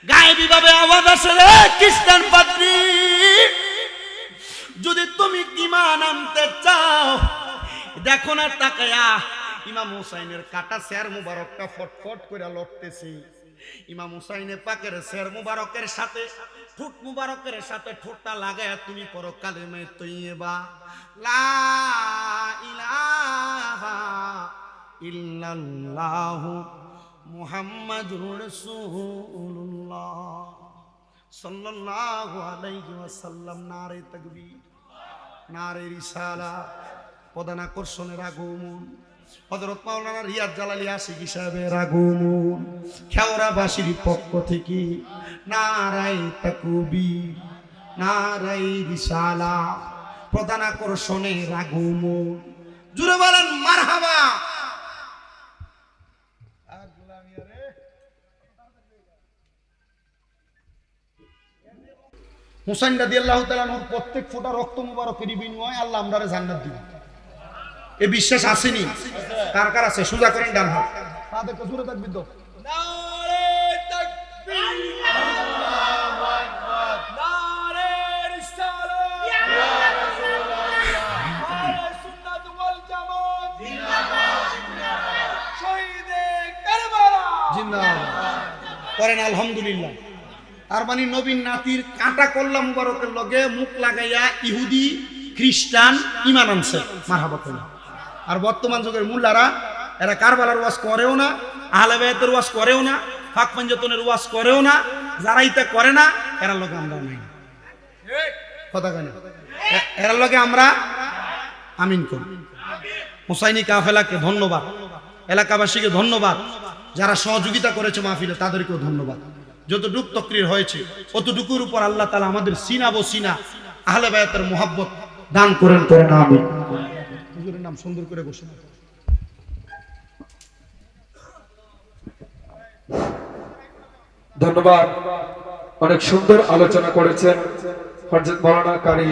গায়েবী ভাবে আওয়াজ আসে, রে খ্রিস্টান পাদ্রী, যদি তুমি ঈমান আনতে চাও, দেখো না তাকায়া ইমাম হুসাইনের কাটা শের মুবারকটা ফটফট করে লড়তেছে। ইমাম হুসাইনে পাকের শের মুবারকের সাথে ঠোঁট মুবারকের সাথে ঠোঁটটা লাগায়া তুমি পড়ো কালেমে তৈয়বা, লা ইলাহা ইল্লাল্লাহু মুহাম্মাদুর রাসূলুল্লাহ সাল্লাল্লাহু আলাইহি ওয়াসাল্লাম। নারে তাকবীর, নারে রিসালাত, প্রধান আকর্ষণের আগমন। হযরত মাওলানা রিয়াদ জালালী আশিকি সাহেবের আগমন। খেওরাবাসীর পক্ষ থেকে নারায়ে তাকবীর, নারায়ে রিসালাত, প্রধান আকর্ষণের আগমন। জুড়ে বলেন মারহাবা। হুসাইন রাদিয়াল্লাহু তাআলা আনহুর প্রত্যেক ফোঁটা রক্ত মুবারকের বিনিময়ে আল্লাহ আমরারে জান্নাত দিবেন, এই বিশ্বাস আসেনি? কার কার আছে? সুজা করেন ডান হাত। তাদের জোরে তাকবীর দাও। নারে তাকবীর, আল্লাহু আকবার, নারে রিসালাত, ইয়া রাসূলুল্লাহ, আহলে সুন্নাত ওয়াল জামাত জিন্দাবাদ, জিন্দাবাদ, শহীদে কারবালা জিন্দাবাদ। করেন আলহামদুলিল্লাহ। আর মানে নবীর নাতির কাঁটা কল্লা মুবারকের লগে মুখ লাগাইয়া ইহুদি খ্রিস্টান ঈমান আনছে, মারহাবা করেন। আর বর্তমান যুগের মুল্লারা, এরা কারবালার ওয়াজ করেও না, আহলে বায়াতের ওয়াজ করেও না, ফাঁক পাঞ্জাতনের ওয়াজ করেও না। যারা ইটা করে না, এরা লগে আমরা নাই। কথা কেন? এরা লগে আমরা আমিন করি। হুসাইনি কাফেলাকে ধন্যবাদ, এলাকাবাসীকে ধন্যবাদ, যারা সহযোগিতা করেছে মাহফিলে তাদেরকেও ধন্যবাদ। যতটুকু তকরির হয়েছে অতটুকুর উপর আল্লাহ তাআলা আমাদের সিনা বসিনা আহলে বায়াতের মোহাব্বত দান করেন, করেন আমিন। হুজুরের নাম সুন্দর করে ঘোষণা করেন। ধন্যবাদ। অনেক সুন্দর আলোচনা করেছেন হযরত মাওলানা কারি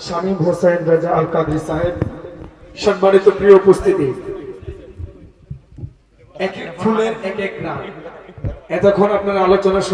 শামীম হোসেন রাজা আল কাদরি সাহেব। সম্মানিত প্রিয় উপস্থিতি, এক এক ফুলের এক এক নাম। এতক্ষণ আপনার আলোচনা